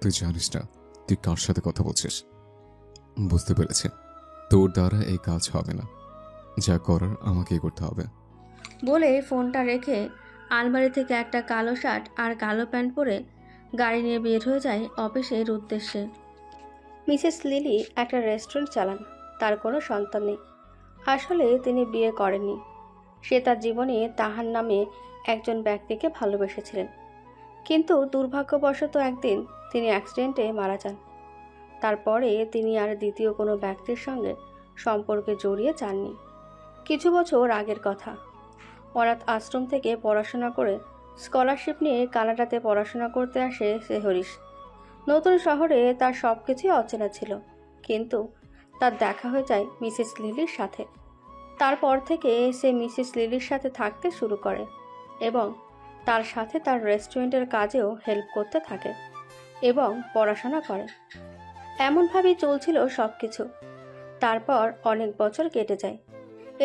S2: তুই জানিস না তুই কার সাথে কথা বলছিস? বুঝতে পেরেছি, তোর দ্বারা এই কাজ হবে না। যা করার আমাকেই করতে হবে।
S1: বলে ফোনটা রেখে আলমারি থেকে একটা কালো শার্ট আর কালো প্যান্ট পরে গাড়ি নিয়ে বের হয়ে যায় অফিসের উদ্দেশ্যে। মিসেস লিলি একটা রেস্টুরেন্ট চালান। তার কোনো সন্তান নেই। আসলে তিনি বিয়ে করেননি। সে তার জীবনে তাহার নামে একজন ব্যক্তিকে ভালোবেসেছিলেন, কিন্তু দুর্ভাগ্যবশত একদিন তিনি অ্যাক্সিডেন্টে মারা যান। তারপরে তিনি আর দ্বিতীয় কোনো ব্যক্তির সঙ্গে সম্পর্কে জড়িয়ে যাননি। কিছু বছর আগের কথা। অনাথ আশ্রম থেকে পড়াশোনা করে স্কলারশিপ নিয়ে কানাডাতে পড়াশোনা করতে আসে সেহরিশ। নতুন শহরে তার সব কিছুই অচেনা ছিল, কিন্তু তার দেখা হয়ে যায় মিসেস লিলির সাথে। তারপর থেকে সে মিসেস লিলির সাথে থাকতে শুরু করে এবং তার সাথে তার রেস্টুরেন্টের কাজেও হেল্প করতে থাকে এবং পড়াশোনা করে। এমনভাবেই চলছিল সব কিছু। তারপর অনেক বছর কেটে যায়।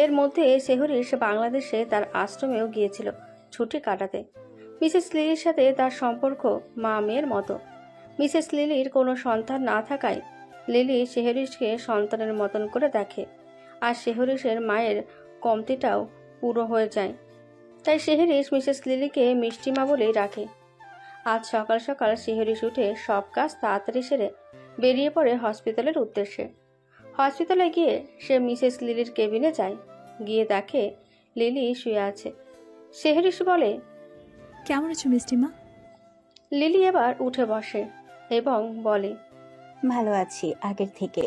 S1: এর মধ্যে সেহরিশ বাংলাদেশে তার আশ্রমেও গিয়েছিল ছুটি কাটাতে। মিসেস লিলির সাথে তার সম্পর্ক মা মেয়ের মতো। মিসেস লিলির কোনো সন্তান না থাকায় লিলি সেহরিশকে সন্তানের মতন করে দেখে, আর সেহরিশের মায়ের কমতিটাও পুরো হয়ে যায়। তাই সেহরিশ মিসেস লিলিকে মিষ্টিমা বলেই রাখে। আজ সকাল সকাল সেহরিশ উঠে সব কাজ তাড়াতাড়ি সেরে বেরিয়ে পড়ে হসপিটালের উদ্দেশ্যে। হসপিটালে গিয়ে সে মিসেস লিলির কেবিনে যায়। গিয়ে দেখে লিলি শুয়ে আছে। সেহরিশ বলে,
S4: কেমন আছো মিষ্টিমা?
S1: লিলি এবার উঠে বসে এবং বলে,
S7: ভালো আছি আগের থেকে।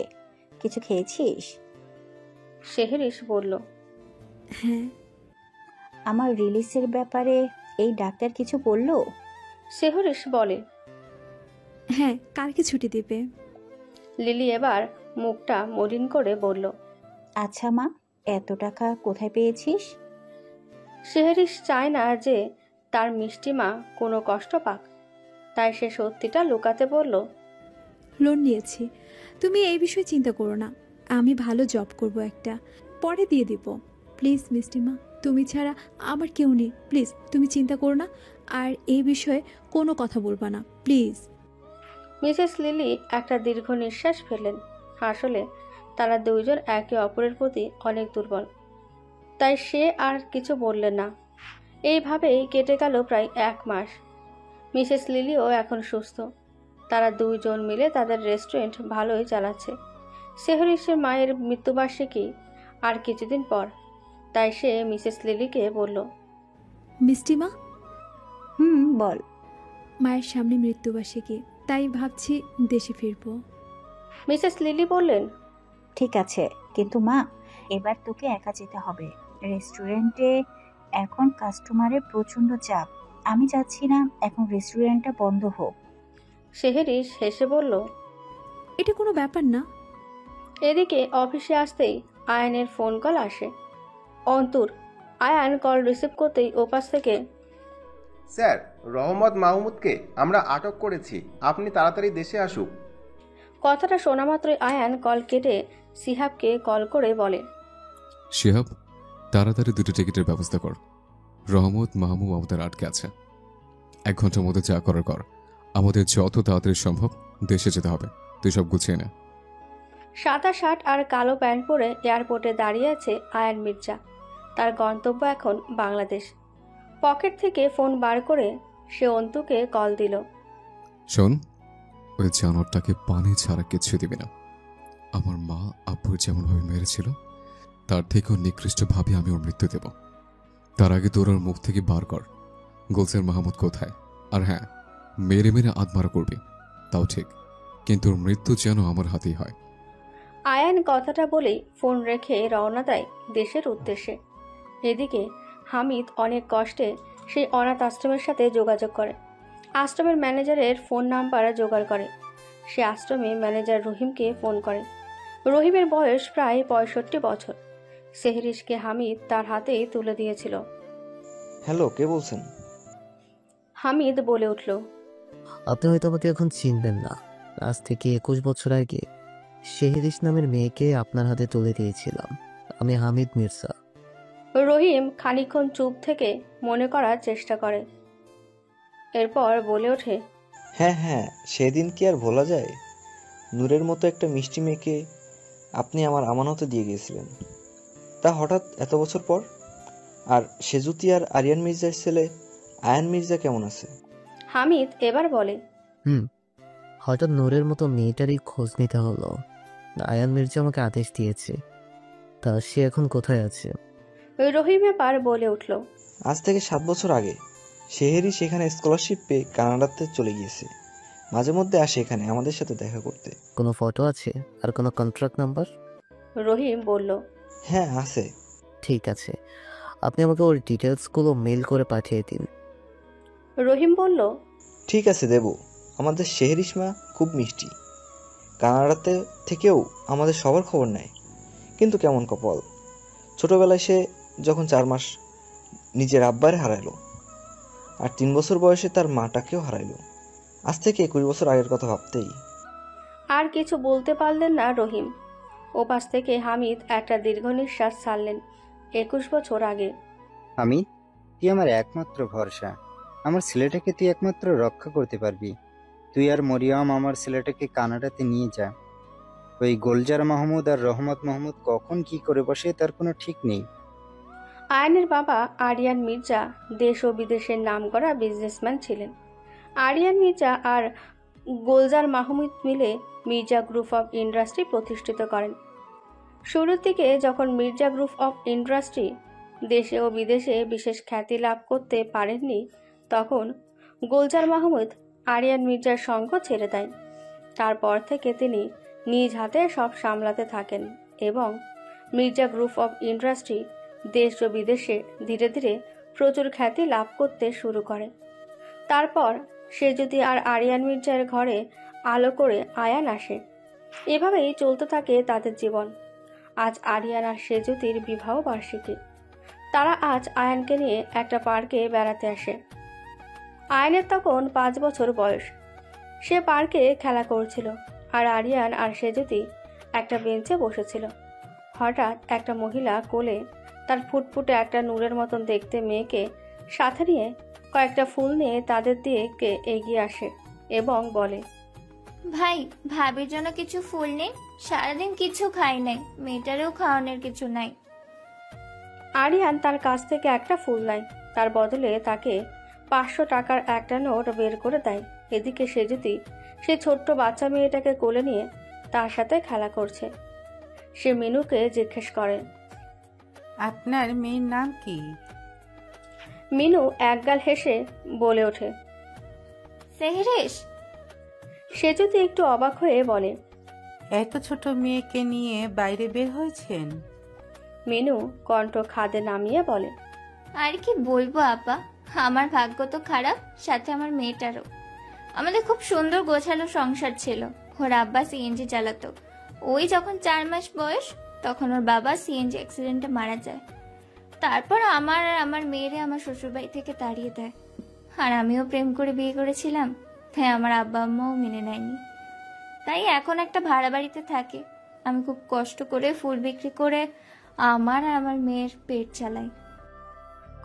S7: কিছু খেয়েছিস?
S1: সেহরিশ বলল,
S4: হ্যাঁ।
S7: আমার রিলিজের ব্যাপারে এই ডাক্তার কিছু বললো?
S1: সেহরিশ বলে,
S4: হ্যাঁ, কালকে ছুটি দেবে।
S1: লিলি এবার মুখটা মলিন করে বলল,
S7: আচ্ছা মা, এত টাকা কোথায় পেয়েছিস?
S1: সেহরিশ চায় না যে তার মিষ্টিমা কোনো কষ্ট পাক, তাই সে সত্যিটা লুকাতে বলল,
S4: লোন নিয়েছি। তুমি এই বিষয়ে চিন্তা করো না, আমি ভালো জব করব একটা, পরে দিয়ে দিব। প্লিজ মিষ্টিমা, তুমি ছাড়া আমার কেউ নেই। প্লিজ তুমি চিন্তা করো না, আর এই বিষয়ে কোনো কথা বলবা না, প্লিজ।
S1: মিসেস লিলি একটা দীর্ঘ নিঃশ্বাস ফেললেন। আসলে তারা দুইজন একে অপরের প্রতি অনেক দুর্বল, তাই সে আর কিছু বললেন না। এইভাবেই কেটে গেল প্রায় 1 মাস। মিসেস লিলিও এখন সুস্থ। তারা দুইজন মিলে তাদের রেস্টুরেন্ট ভালোই চালাচ্ছে। সেহরিশের মায়ের মৃত্যুবার্ষিকী আর কিছুদিন পর, তাই সে মিসেস লিলিকে বলল,
S4: মিষ্টিমা,
S7: বল।
S4: মায়ের সামনে মৃত্যুবার্ষিকী, তাই ভাবছি দেশে ফিরবো।
S1: মিসেস লিলি বললেন,
S7: ঠিক আছে, কিন্তু মা এবার তোকে একা যেতে হবে। রেস্টুরেন্টে এখন কাস্টমারের প্রচন্ড চাপ। আমি চাচ্ছি না এখন রেস্টুরেন্টটা বন্ধ হোক।
S1: সেহরিশ হেসে বলল,
S4: এটা কোনো ব্যাপার না।
S1: এদিকে অফিসে আসতেই আয়ানের ফোন কল আসে। অন্তর। আয়ান কল রিসিভ করতেই ওপাশ থেকে,
S5: স্যার, রহমত মাহমুদকে আমরা আটক করেছি, আপনি তাড়াতাড়ি দেশে আসুক।
S1: কথাটা শোনা মাত্রই আয়ান কল কেটে শিহাবকে কল করে বলে,
S2: শিহাব, তাড়াতাড়ি 2টি টিকিটের ব্যবস্থা কর। রহমত মাহমুদ আমাদের আটকে আছে। 1 ঘন্টার মধ্যে যা করার কর, আমাদের যত তাড়াতাড়ি সম্ভব দেশে যেতে হবে। তুই সব গুছিয়ে নে।
S1: সাদা শার্ট আর কালো প্যান্ট পরে এয়ারপোর্টে দাঁড়িয়ে আছে আয়ান মির্জা। তার গন্তব্য এখন বাংলাদেশ। পকেট থেকে ফোন বার করে সে অন্তুকে কল দিল।
S2: শোন, ওই জানোয়ারটাকে পানি ছাড়া কিচ্ছু দিবি না। আমার মা আব্বুর যেমনভাবে মেরেছিল তার থেকেও নিকৃষ্টভাবে আমি ওর মৃত্যু দেব। তার আগে তোর ওর মুখ থেকে বার কর গুলজার মাহমুদ কোথায়। আর হ্যাঁ, মেরে মেরে আত্মারা করবি, তাও ঠিক, কিন্তু ওর মৃত্যু যেন আমার হাতেই হয়।
S1: আয়ান কথাটা বলেই ফোন রেখে রওনা দেয় দেশের উদ্দেশ্যে। এদিকে হামিদ অনেক কষ্টে সেই অনাথ আশ্রমের সাথে যোগাযোগ করে। আশ্রমের ম্যানেজারের ফোন নাম্বার জোগাড় করে। সে আশ্রমে ম্যানেজার রহিমকে ফোন করে। রহিমের বয়স প্রায় 65 বছর। সেহরিশকে হামিদ তার হাতেই তুলে দিয়েছিল।
S11: হ্যালো, কে বলছেন?
S1: হামিদ বলে উঠল,
S8: আপনি হয়তো আমাকে এখন চিনবেন না। আজ থেকে 21 বছর আগে শেহরিশ নামের মেয়েকে আপনার হাতে তুলে দিয়েছিলাম। আমি হামিদ মির্জা।
S1: রহিম খানিকক্ষণ চুপ থেকে মনে করার চেষ্টা করে। এরপর বলে ওঠে,
S11: হ্যাঁ হ্যাঁ, সেদিন কি আর ভোলা যায়? নূরের মতো একটা মিষ্টি মেয়েকে আপনি আমার আমানতে দিয়ে গিয়েছিলেন, তা হঠাৎ এত বছর পর। আর সেজুতি আর আরিয়ান মির্জার ছেলে আয়ান মির্জা কেমন আছে?
S1: হামিদ এবার বলে,
S8: হঠাৎ নূরের মতো মেয়েটারই খোঁজ নিতে হলো। আয়ান মির্জা আমাকে আদেশ দিয়েছে। তা সে এখন কোথায় আছে?
S1: রহিম এবার বলে উঠল,
S11: আজ থেকে 7 বছর আগে শেহেরি সেখানে স্কলারশিপ পেয়ে কানাডাতে চলে গিয়েছে। মাঝে মধ্যে আসে এখানে আমাদের সাথে দেখা করতে।
S8: কোনো ফটো আছে আর কোনো কন্ট্রাক্ট নাম্বার?
S1: রহিম বলল,
S11: হ্যাঁ আছে।
S8: ঠিক আছে, আপনি আমাকে ওর ডিটেলসগুলো মেল করে পাঠিয়ে দিন।
S1: রহিম বলল,
S11: ঠিক আছে দেব। আমাদের শেহরিশমা খুব মিষ্টি। কানাডাতে থেকেও আমাদের সবার খবর নেয়। কিন্তু কেমন কপাল, ছোটবেলায় সে যখন 4 মাস নিজের আব্বারে হারাইলো, আর 3 বছর বয়সে তার মাটাকেও হারাইলো। আজ থেকে 21 বছর আগের কথা ভাবতেই।
S1: আর কিছু বলতে পারলেন না রহিম। ওপাশ থেকে হামিদ একটা দীর্ঘ নিঃশ্বাস ছাড়লেন। 21 বছর আগে।
S12: আমি, তুই আমার একমাত্র ভরসা। আমার ছেলেটাকে তুই একমাত্র রক্ষা করতে পারবি। তুই আর মরিয়ম আমার ছেলেটাকে কানাডাতে নিয়ে যা। ওই গোলজার মাহমুদ আর রহমত মাহমুদ কখন কি করে বসে তার কোনো ঠিক নেই।
S1: আয়ানের বাবা আরিয়ান মির্জা দেশ ও বিদেশের নামকরা বিজনেসম্যান ছিলেন। আরিয়ান মির্জা আর গোলজার মাহমুদ মিলে মির্জা গ্রুপ অফ ইন্ডাস্ট্রি প্রতিষ্ঠিত করেন। শুরুর দিকে যখন মির্জা গ্রুপ অফ ইন্ডাস্ট্রি দেশে ও বিদেশে বিশেষ খ্যাতি লাভ করতে পারেননি, তখন গোলজার মাহমুদ আরিয়ান মির্জার সঙ্গ ছেড়ে দেয়। তারপর থেকে তিনি নিজ হাতে সব সামলাতে থাকেন এবং মির্জা গ্রুপ অফ ইন্ডাস্ট্রি দেশ ও বিদেশে ধীরে ধীরে প্রচুর খ্যাতি লাভ করতে শুরু করে। তারপর সেজুতি আর আরিয়ান মির্জার ঘরে আলো করে আয়ান আসে। এভাবেই চলতে থাকে তাদের জীবন। আজ আরিয়ান আর সেজুতির বিবাহ বার্ষিকী। তারা আজ আয়ানকে নিয়ে একটা পার্কে বেড়াতে আসে। আয়ানের তখন 5 বছর বয়স। সে পার্কে খেলা করছিল আর আরিয়ান আর সেজুতি একটা বেঞ্চে বসেছিল। হঠাৎ একটা মহিলা কোলে তার ফুটফুটে একটা নূরের মতন দেখতে মেয়েকে সাথে নিয়ে কয়েকটা ফুল নিয়ে তাদের দিকে এগিয়ে আসে এবং বলে,
S13: ভাই, ভাবির জন্য কিছু ফুল নেই। সারাদিন কিছু খাই নাই, মেয়েটারেও খাওয়ানোর কিছু নাই।
S1: আরিয়ান তার কাছ থেকে একটা ফুল নেয়। তার বদলে তাকে 500 টাকার একটা নোট বের করে দেয়। এদিকে সেজুতি সে ছোট্ট বাচ্চা মেয়েটাকে কোলে নিয়ে তার সাথে খেলা করছে। সে মিনুকে জিজ্ঞেস করে,
S14: আপনার মেয়ের নাম কি?
S1: মিনু একগাল হেসে বলে ওঠে,
S13: সেহরিশ।
S1: সেজুতি একটু অবাক হয়ে বলে,
S14: এত ছোট মেয়েকে নিয়ে বাইরে বের হয়েছেন?
S1: মিনু কণ্ঠ খাদে নামিয়ে বলে,
S13: আর কি বলবো আপা, আমার ভাগ্য তো খারাপ, সাথে আমার মেয়েটারও। আমাদের খুব সুন্দর গোছালো সংসার ছিল। ওর আব্বা সিএনজি চালাতো। ওই যখন 4 মাস বয়স তখন ওর বাবা সিএনজি অ্যাক্সিডেন্টে মারা যায়। তারপর আমার আর আমার মেয়েরে আমার শ্বশুরবাড়ি থেকে তাড়িয়ে দেয়। আর আমিও প্রেম করে বিয়ে করেছিলাম, তাই আমার আব্বা আম্মাও মেনে নেয়নি। তাই এখন একটা ভাড়া বাড়িতে থাকে। আমি খুব কষ্ট করে ফুল বিক্রি করে আমার আর আমার মেয়ের পেট চালাই।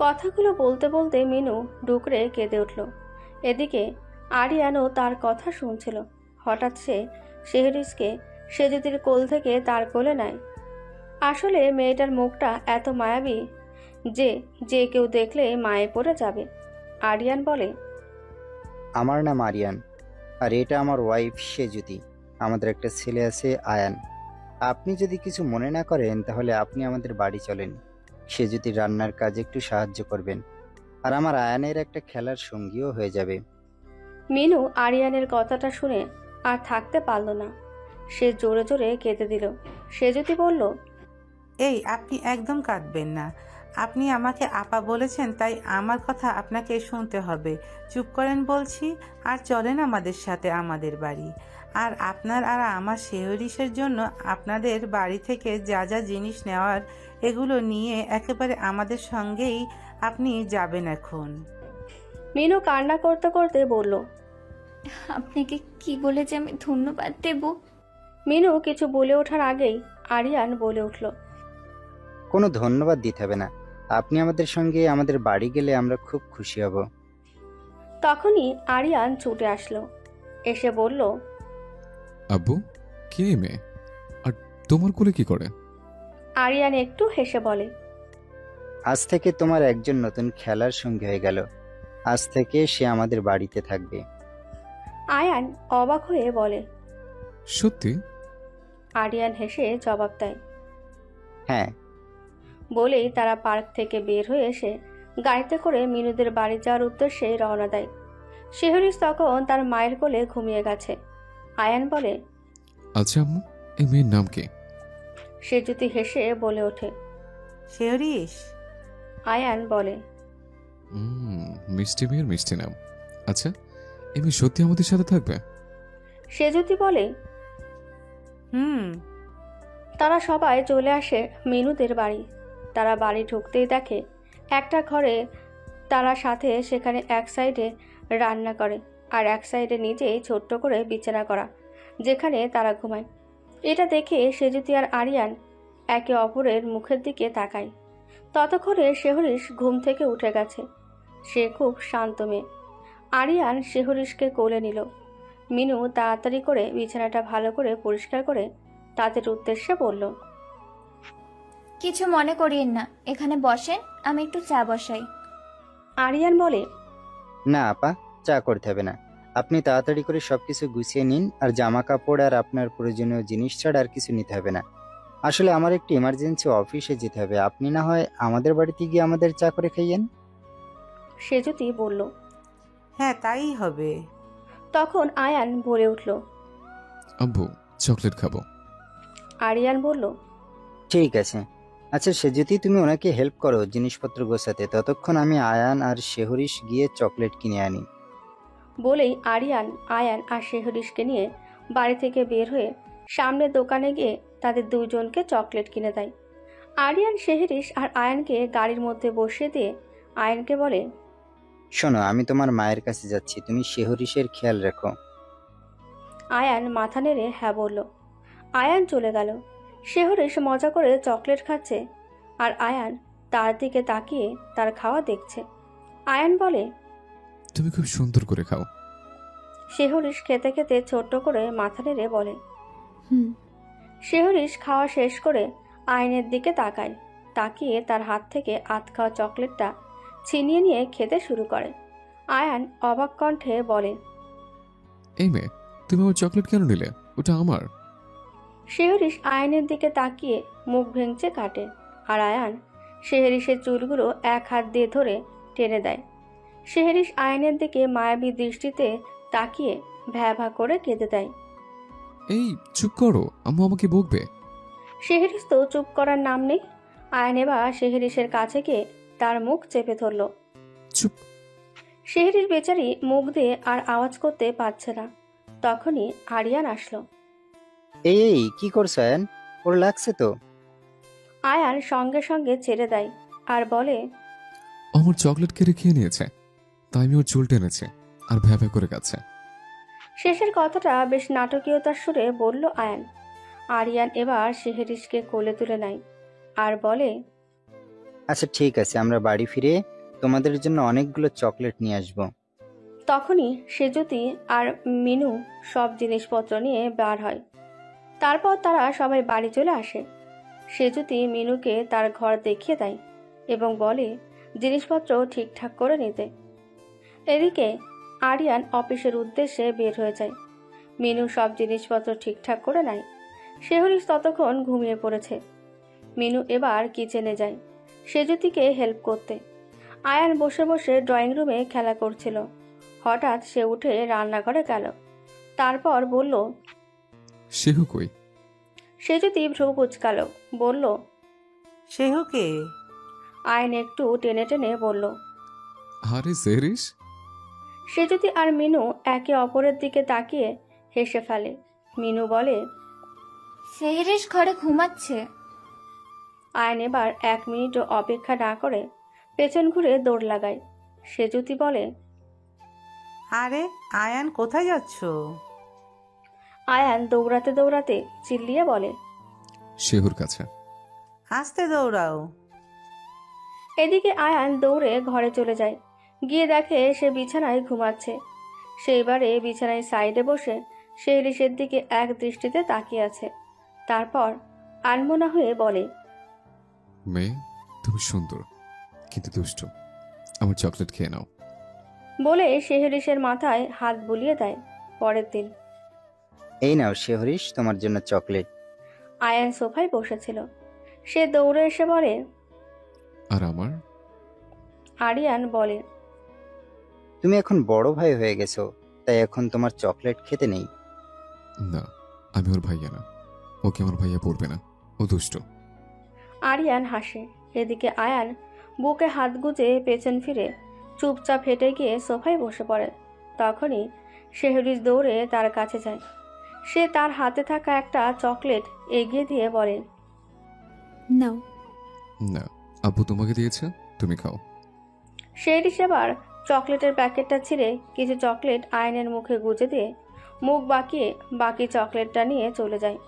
S1: কথাগুলো বলতে বলতে মিনু ডুকরে কেঁদে উঠল। এদিকে আরিয়ানও তার কথা শুনছিল। হঠাৎ সে শেহরিজকে সেজুতির কোল থেকে তার কোলে নেয়। আসলে মেয়েটার মুখটা এত মায়াবী যে যে কেউ দেখলে মায়ে পড়ে যাবে। আরিয়ান বলে,
S12: আমার নাম আরিয়ান, আর এটা আমার ওয়াইফ সেজুতি। আমাদের একটা ছেলে আছে আয়ান। আপনি যদি কিছু মনে না করেন তাহলে আপনি আমাদের বাড়ি চলেন। সেজুতির রান্নার কাজে একটু সাহায্য করবেন, আর আমার আয়ানের একটা খেলার সঙ্গীও হয়ে যাবে।
S1: মিনু আরিয়ানের কথাটা শুনে আর থাকতে পারল না। সে জোরে জোরে কেঁদে দিল। সেজুতি বলল,
S14: এই আপনি একদম কাঁদবেন না। আপনি আমাকে আপা বলেছেন, তাই আমার কথা আপনাকে শুনতে হবে। চুপ করেন বলছি, আর চলেন আমাদের সাথে আমাদের বাড়ি। আর আপনার আর আমার শেহরিশের জন্য আপনাদের বাড়ি থেকে যা যা জিনিস নেওয়ার এগুলো নিয়ে একেবারে আমাদের সঙ্গেই আপনি যাবেন এখন।
S1: মিনু কান্না করতে করতে বলল,
S13: আপনাকে কি বলে যে আমি ধন্যবাদ দেব।
S1: মিনু কিছু বলে ওঠার আগেই আরিয়ান বলে উঠল,
S12: কোনো ধন্যবাদ দিতে হবে না। আপনি আমাদের সঙ্গে আমাদের বাড়ি গেলে আমরা খুব খুশি হব।
S1: তখনই আরিয়ান ছুটে আসলো। এসে বলল,
S2: আব্বু, কে এই মেয়ে? আর তোমার কোলে কি করে?
S1: আরিয়ান একটু হেসে বলে,
S12: আজ থেকে তোমার একজন নতুন খেলার সঙ্গী হয়ে গেল। আজ থেকে সে আমাদের বাড়িতে থাকবে।
S1: আয়ান অবাক হয়ে বলে,
S2: সত্যি?
S1: আরিয়ান হেসে জবাব দেয়।
S12: হ্যাঁ।
S1: বলেই তারা পার্ক থেকে বের হয়ে এসে গাড়িতে করে মিনুদের বাড়ি যাওয়ার উদ্দেশ্যে রওনা দেয়। শেহরিশ তখন তার মায়ের কোলে ঘুমিয়ে গেছে। আয়ান বলে,
S2: আচ্ছা আম্মু, এই মেয়ের নাম কি?
S1: সেজুতি হেসে বলে ওঠে,
S14: শেহরিশ।
S1: আয়ান বলে,
S2: মিষ্টি মেয়ের মিষ্টি নাম। আচ্ছা, এই মেয়ে সত্যি আমাদের সাথে থাকবে?
S1: সেজুতি বলে, তারা সবাই চলে আসে মিনুদের বাড়ি। তারা বাড়ি ঢুকতেই দেখে একটা ঘরে তারা সাথে সেখানে এক সাইডে রান্না করে আর এক সাইডে নিজেই ছোট্ট করে বিছানা করা, যেখানে তারা ঘুমায়। এটা দেখে সেজুতি আর আরিয়ান একে অপরের মুখের দিকে তাকায়। ততক্ষণে শেহরিশ ঘুম থেকে উঠে গেছে। সে খুব শান্ত মেয়ে। আরিয়ান শেহরিশকে কোলে নিল। মিনু তাড়াতাড়ি করে বিছানাটা ভালো করে পরিষ্কার করে তাদের উদ্দেশ্যে বলল,
S13: কিছু মনে করিয়েন না, এখানে বসেন, আমি একটু চা বসাই।
S1: আরিয়ান বলে,
S12: না আপা, চা করতে হবে না। আপনি তাড়াতাড়ি করে সবকিছু গুছিয়ে নিন, আর জামা কাপড় আর আপনার প্রয়োজনীয় জিনিস ছাড়া আর কিছু নিতে হবে না। আসলে আমার একটু ইমার্জেন্সি অফিসে যেতে হবে। আপনি না হয় আমাদের বাড়িতে গিয়ে আমাদের চা করে খাইয়েন।
S1: সেজুতি বলল,
S14: হ্যাঁ তাই হবে।
S1: তখন আয়ান বলে উঠল,
S2: আব্বু, চকলেট খাবো।
S1: আরিয়ান বলল,
S12: ঠিক আছে। আচ্ছা সেজুতি, তুমি ওনাকে হেল্প করো জিনিসপত্র গোছাতে, ততক্ষণ আমি আয়ান আর শেহরিশ গিয়ে চকলেট কিনে আনি।
S1: বলেই আরিয়ান আয়ান আর শেহরিশকে নিয়ে বাড়ি থেকে বের হয়ে সামনের দোকানে গিয়ে তাদের দুজনকে চকলেট কিনে দেয়। আরিয়ান শেহরিশ আর আয়ানকে গাড়ির মধ্যে বসিয়ে দিয়ে আয়ানকে বলে,
S12: শোনো, আমি তোমার মায়ের কাছে যাচ্ছি, তুমি শেহরিশের খেয়াল রাখো।
S1: আয়ান মাথা নেড়ে হ্যাঁ বলল। আয়ান চলে গেল। শেহরিশ মজা করে চকলেট খাচ্ছে আর আয়ান তার দিকে তাকিয়ে তার খাওয়া দেখছে। আয়ান বলে,
S2: তুমি খুব সুন্দর করে খাও।
S1: শেহরিশ খেতে খেতে ছোট্ট করে মাথা নেড়ে বলে, শেহরিশ খাওয়া শেষ করে আয়নের দিকে তাকায়। তাকিয়ে তার হাত থেকে আধ খাওয়া চকলেটটা ছিনিয়ে নিয়ে খেতে শুরু করে। আয়ান অবাক কণ্ঠে বলে,
S2: এই মেয়ে, তুমি আমার চকলেট কেন নিলে? ওটা আমার।
S1: শেহরিশ আয়নের দিকে তাকিয়ে মুখ ভেঙচে কাটে আর আয়ান শেহরিশের চুলগুলো এক হাত দিয়ে ধরে টেনে দেয়। শেহরিশ আয়নের দিকে মায়াবী দৃষ্টিতে তাকিয়ে ভ্যা ভ্যা করে কেঁদে দেয়।
S2: এই চুপ করো, আম্মু আমাকে বকবে।
S1: শেহরিশ তো চুপ করার নাম নেই। আয়ান এবার শেহরিশের কাছে গিয়ে তার মুখ চেপে ধরল।
S2: চুপ।
S1: শেহরিশ বেচারি মুখ দিয়ে আর আওয়াজ করতে পারছে না। তখনই আরিয়ান আসলো।
S12: এই কি করছো আয়ান? ওর লাগছে তো।
S1: আয়ান সঙ্গে সঙ্গে ছেড়ে দেয় আর বলে,
S2: আমার চকলেট কেড়ে খেয়ে নিয়েছে, তাই আমি ওর চুল টেনেছে আর ভ্যা ভ্যা করে গেছে।
S1: শেষের কথাটা বেশ নাটকীয়তার সুরে বলল আয়ান। আরিয়ান এবার শেহরিশকে কোলে তুলে নেয় আর বলে,
S12: আচ্ছা ঠিক আছে, আমরা বাড়ি ফিরে তোমাদের জন্য অনেকগুলো চকলেট নিয়ে আসবো।
S1: তখনই সেজুতি আর মিনু সব জিনিসপত্র নিয়ে বার হয়। তারপর তারা সবাই বাড়ি চলে আসে। সেজুতি মিনুকে তার ঘর দেখিয়ে দেয় এবং বলে জিনিসপত্র ঠিকঠাক করে নিতে। এদিকে আরিয়ান অফিসের উদ্দেশ্যে বের হয়ে যায়। মিনু সব জিনিসপত্র ঠিকঠাক করে নেয়। শেহরিশ ততক্ষণ ঘুমিয়ে পড়েছে। মিনু এবার কিচেনে যায় সেজুতিকে হেল্প করতে। আয়ান বসে বসে ড্রয়িং রুমে খেলা করছিল। হঠাৎ সে উঠে রান্নাঘরে গেল। তারপর বলল,
S2: সেহু কই?
S1: সেজুতি ভ্রু কুচকাল, বলল,
S14: সেহুকে।
S1: আয়ান একটু টেনে টেনে বলল,
S2: আরে সেহরিশ।
S1: সেজুতি আর মিনু একে অপরের দিকে তাকিয়ে হেসে ফেলে। মিনু বলে,
S13: সেহরিশ ঘরে ঘুমাচ্ছে।
S1: আয়ান এবার 1 মিনিটও অপেক্ষা না করে পেছন ঘুরে দৌড় লাগায়। সেজুতি বলে,
S14: আরে আয়ান, কোথায় যাচ্ছ?
S1: আয়ান দৌড়াতে দৌড়াতে চিল্লিয়ে বলে,
S2: সেহুর কাছে।
S14: আস্তে দৌড়াও।
S1: এদিকে আয়ান দৌড়ে ঘরে চলে যায়। গিয়ে দেখে সে বিছানায় ঘুমাচ্ছে। সেইবারে বিছানায় সাইডে বসে শেহরিশের দিকে এক দৃষ্টিতে তাকিয়ে আছে। তারপর আনমনা হয়ে বলে,
S2: মেয়ে, তুমি সুন্দর কিন্তু দুষ্ট। আমার চকলেট খেয়ে নাও।
S1: বলে শেহরিশের মাথায় হাত বুলিয়ে দেয়। পরের দিন
S12: এই নাও শেহরিশ, তোমার জন্য চকলেট।
S1: আয়ান সোফায় বসেছিল। সে দৌড়ে এসে বলে,
S2: আর আমার?
S1: আরিয়ান বলে,
S12: তুমি এখন বড় ভাই হয়ে গেছো, তাই এখন তোমার চকলেট খেতে নেই।
S2: না, আমি ওর ভাইয়া না। ওকে আমার ভাইয়া পড়বে না, ও দুষ্ট।
S1: আরিয়ান হাসে। এদিকে আয়ান বুকে হাত গুজে পেছন ফিরে চুপচাপ হেঁটে গিয়ে সোফায় বসে পড়ে। তখনই শেহরিশ দৌড়ে তার কাছে যায়। সে তার হাতে থাকা একটা চকলেট এগিয়ে দিয়ে বলে,
S4: নাও।
S2: না, আব্বু তোমাকে দিয়েছে, তুমি খাও।
S1: শেহরিশ এবার চকলেটের প্যাকেটটা ছিঁড়ে কিছু চকলেট আয়ানের মুখে গুজে দিয়ে মুখ বাঁকিয়ে বাকি চকলেটটা নিয়ে চলে যায়।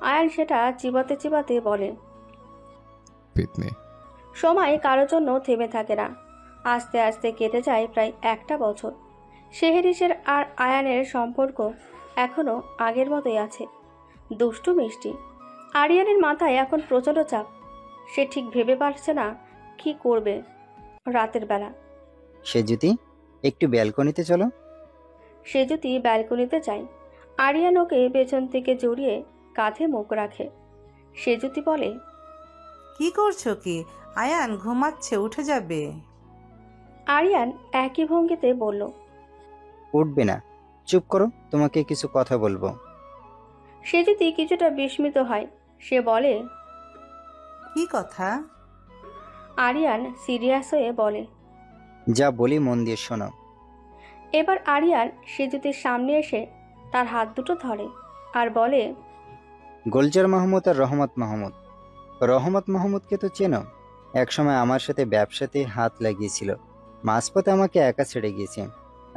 S1: আয়ান সেটা চিবাতে চিবাতে বলে,
S2: পেতনে।
S1: সময় কারোর জন্য থেমে থাকে না। আস্তে আস্তে কেটে যায় প্রায় 1টা বছর। শেহরিশের আর আয়ানের সম্পর্ক এখনো আগের মতোই আছে, দুষ্টু মিষ্টি। আরিয়ানের মাথায় এখন প্রচণ্ড চাপ। সে ঠিক ভেবে পারছে না কি করবে রাতের বেলা।
S12: সেজুতি, একটু ব্যালকনিতে চলো।
S1: সেজুতি ব্যালকনিতে যায়। আরিয়ান ওকে পেছন থেকে জড়িয়ে কাঁধে মুখ রাখে। সেজুতি বলে,
S14: কি করছো কি? আয়ান ঘুমাচ্ছে, উঠে যাবে।
S1: আরিয়ান একই ভঙ্গিতে বলল,
S12: উঠবে না, চুপ করো, তোমাকে কিছু কথা বলবো।
S1: সেজুতি কিছুটা বিস্মিত হয়। সে বলে,
S14: কি কথা?
S1: আরিয়ান সিরিয়াস হয়ে বলে,
S12: যা বলি মন দিয়ে শোনো।
S1: এবার আরিয়ান সেজুতির সামনে এসে তার হাত দুটো ধরে আর বলে,
S12: গোলজার মাহমুদ আর রহমত মাহমুদ। রহমত মাহমুদকে তো চেনো, একসময় আমার সাথে ব্যবসাতে হাত লাগিয়েছিল। মাঝপথে আমাকে একা ছেড়ে গিয়েছে।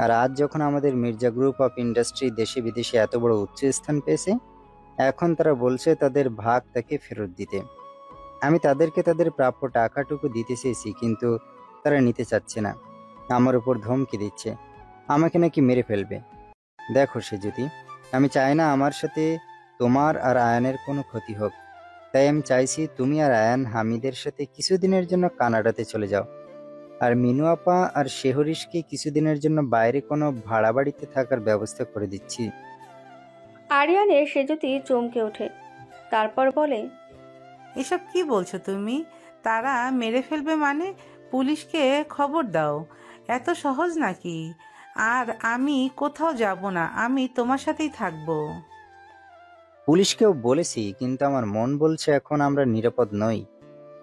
S12: আর আজ যখন আমাদের মির্জা গ্রুপ অফ ইন্ডাস্ট্রি দেশে বিদেশে এত বড় উচ্চ স্থান পেয়েছে, এখন তারা বলছে তাদের ভাগ তাকে ফেরত দিতে। আমি তাদেরকে তাদের প্রাপ্য টাকাটুকু দিতে চেয়েছি, কিন্তু তারা নিতে চাচ্ছে না। আমার উপর ধমকি দিচ্ছে, আমাকে নাকি মেরে ফেলবে। দেখো সেজুতি, আমি চাই না আমার সাথে তোমার আর আয়ানের কোনো ক্ষতি হোক। তাই আমি চাইছি তুমি আর আয়ান হামিদের সাথে কিছুদিনের জন্য কানাডাতে চলে যাও। আর মিনু আপা আর শেহরিশকে কিছুদিনের জন্য বাইরে কোনো ভাড়া বাড়িতে থাকার ব্যবস্থা করে দিচ্ছি।
S1: আরিয়ানের সেজুতি চমকে ওঠে। তারপর বলে,
S14: এসব কি বলছো তুমি? তারা মেরে ফেলবে মানে? পুলিশকে খবর দাও। এত সহজ নাকি? আর আমি কোথাও যাব না, আমি তোমার সাথেই থাকবো।
S12: পুলিশকেও বলেছি, কিন্তু আমার মন বলছে এখন আমরা নিরাপদ নই।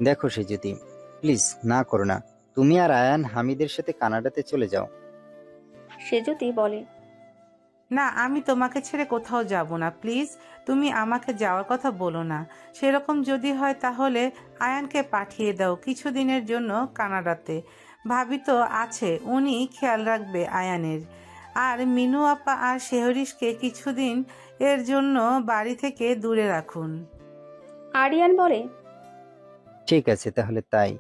S12: দেখো সেজুতি, প্লিজ না করো না। তুমি আর আয়ান হামিদের সাথে কানাডাতে চলে যাও।
S1: সেজুতি বলে,
S14: না, আমি তোমাকে ছেড়ে কোথাও যাব না। প্লিজ, তুমি আমাকে যাওয়ার কথা বলো না। সেরকম যদি হয় তাহলে আয়ানকে পাঠিয়ে দাও কিছুদিনের জন্য কানাডাতে। ভাবি তো আছে, উনি খেয়াল রাখবে আয়ানের। আর মিনু আপা আর শেহরিশকে কিছুদিন এর জন্য বাড়ি থেকে দূরে রাখুন।
S1: আরিয়ান বলে,
S12: ঠিক আছে, তাহলে তাই।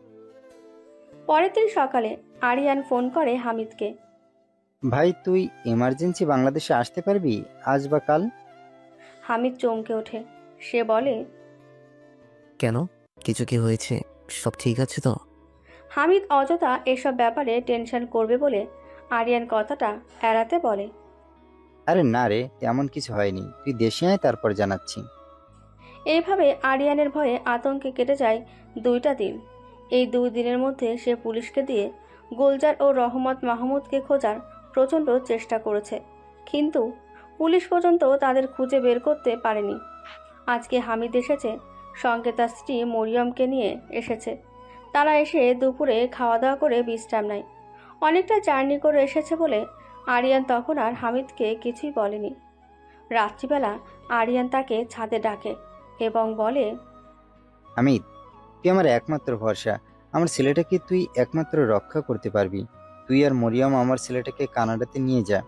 S1: পরের দিন সকালে আরিয়ান ফোন করে হামিদকে।
S12: ভাই তুই এমার্জেন্সি বাংলাদেশে আসতে পারবি আজ বা কাল?
S1: হামিদ চমকে ওঠে। সে বলে,
S8: কেন? কিছু কি হয়েছে? সব ঠিক আছে তো?
S1: হামিদ অযথা এসব ব্যাপারে টেনশন করবে বলে আরিয়ান কথাটা এড়াতে বলে,
S12: আরে না রে, তেমন কিছু হয়নি, তুই দেশে আয় তারপর জানাচ্ছি।
S1: এইভাবে আরিয়ানের ভয়ে আতঙ্কে কেটে যায় 2টা দিন। এই 2 দিনের মধ্যে সে পুলিশকে দিয়ে গুলজার ও রহমত মাহমুদকে খোঁজার প্রচণ্ড চেষ্টা করেছে, কিন্তু পুলিশ পর্যন্ত তাদের খুঁজে বের করতে পারেনি। আজকে হামিদ এসেছে, সঙ্গে তার স্ত্রী মরিয়মকে নিয়ে এসেছে। তারা এসে দুপুরে খাওয়া দাওয়া করে বিশ্রাম নেয়। অনেকটা জার্নি করে এসেছে বলে আরিয়ান তখন আর হামিদকে কিছুই বলেনি। রাত্রিবেলা আরিয়ান তাকে ছাদে ডাকে এবং বলে,
S12: হামিদ, তুই আমার একমাত্র ভরসা। আমার ছেলেটাকে তুই একমাত্র রক্ষা করতে পারবি। তুই আর মরিয়ম আমার ছেলেটাকে কানাডাতে নিয়ে যা।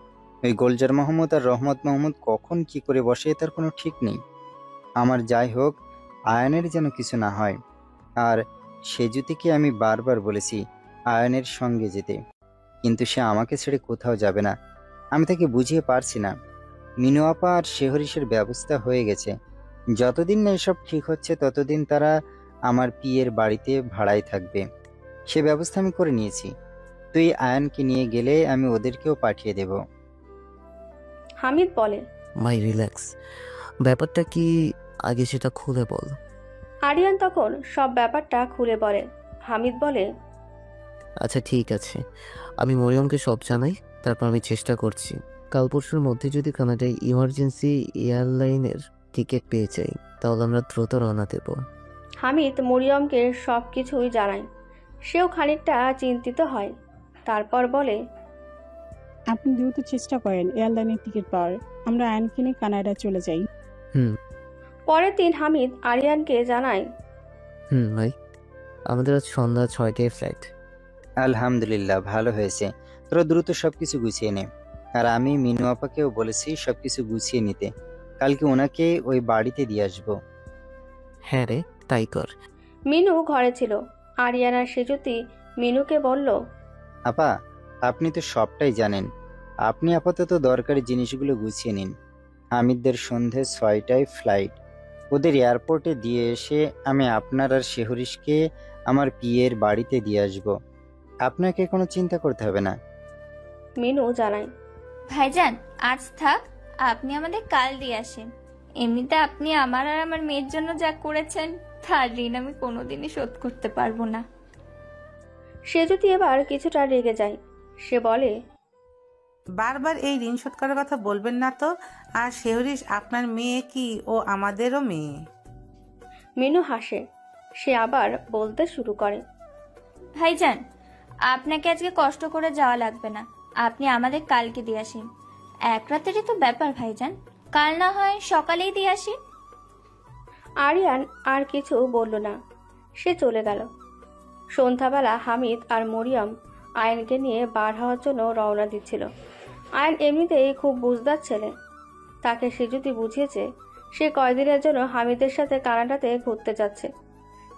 S12: ওই গোলজার মাহমুদ আর রহমত মাহমুদ কখন কি করে বসে তার কোনো ঠিক নেই। আমার যাই হোক, আয়নের যেন কিছু না হয়। আর সেজুতিকে আমি বারবার বলেছি আয়নের সঙ্গে যেতে, কিন্তু সে আমাকে ছেড়ে কোথাও যাবে না। আমি তাকে বুঝিয়ে পারছি না। মিনু আপা আর শেহরিশের ব্যবস্থা হয়ে গেছে। যতদিন না এসব ঠিক হচ্ছে ততদিন তারা আমার পিয়ের বাড়িতে ভাড়ায় থাকবে। সে ব্যবস্থা আমি করে নিয়েছি। তুই আয়নকে নিয়ে গেলে আমি ওদেরকেও পাঠিয়ে দেব।
S1: হামিদ বলে,
S8: মাই রিল্যাক্স, ব্যাপারটা কি আগে সেটা খুলে বল।
S1: আরিয়ান তখন সব ব্যাপারটা খুলে বলে। হামিদ বলে,
S8: আচ্ছা ঠিক আছে, আমি মরিয়মকে সব জানাই, তারপর আমি চেষ্টা করছি কাল পরশুর মধ্যে যদি কানাডায় ইমার্জেন্সি এয়ারলাইনের টিকিট পেয়ে যাই তাহলে আমরা দ্রুত রওনা দেব।
S1: হামিদ মরিয়মকে সব কিছুই জানায়। সেও খানিকটা চিন্তিত হয়। তারপর বলে,
S15: আপনি দ্রুত চেষ্টা করেন এয়ারলাইনের টিকিট পাওয়ার, আমরা আয়নকে নিয়ে কানাডা চলে যাই।
S1: পরের দিন হামিদ আরিয়ানকে জানায়,
S8: ভাই, আমাদের আজ সন্ধ্যা 6টায় ফ্লাইট।
S12: আলহামদুলিল্লাহ, ভালো হয়েছে। তোরা দ্রুত সবকিছু গুছিয়ে নে। আর আমি মিনু আপাকেও বলেছি সবকিছু গুছিয়ে নিতে। কালকে ওনাকে ওই বাড়িতে দিয়ে আসবো।
S8: হ্যাঁ রে, তাই কর।
S1: মিনু ঘরে ছিল। আরিয়ান আর সেজুতি মিনুকে বলল,
S12: আপা, আপনি তো সবটাই জানেন। আপনি আপাতত দরকারি জিনিসগুলো গুছিয়ে নিন। হামিদদের সন্ধে 6টায় ফ্লাইট। ওদের এয়ারপোর্টে দিয়ে এসে আমি আপনার আর শেহরিশকে আমার পিয়ের বাড়িতে দিয়ে আসব। আপনাকে কোনো চিন্তা করতে হবে না।
S1: মিনু জানায়,
S13: ভাইজান আজ থাক, আপনি আমাদের কাল দিয়ে আসেন। এমনিতে আপনি আমার আর আমার মেয়ের জন্য যা করেছেন তার ঋণ আমি কোনোদিনই শোধ করতে পারবো না।
S1: সেজুতি এবার কিছুটা রেগে যায়। সে বলে,
S14: বারবার এই ঋণ শোধ করার কথা বলবেন না তো। আর শেহরিশ আপনার মেয়ে কি ও আমাদেরও মেয়ে?
S1: মিনু হাসে। সে আবার বলতে শুরু করে,
S13: ভাইজান আপনাকে আজকে কষ্ট করে যাওয়া লাগবে না, আপনি আমাদের কালকে দিয়ে আসেন। এক রাতেরই তো ব্যাপার ভাইজান, কাল না হয় সকালেই দিয়ে আসেন।
S1: আরিয়ান আর কিছু বলল না। সে চলে গেল। সন্ধ্যাবেলা হামিদ আর মরিয়ম আয়নকে নিয়ে বার হওয়ার জন্য রওনা দিচ্ছিল। আয়ন এমনিতেই খুব বুঝদার ছেলে। তাকে সেজুতি বুঝিয়েছে সে কয়দিনের জন্য হামিদের সাথে কানাডাতে ঘুরতে যাচ্ছে।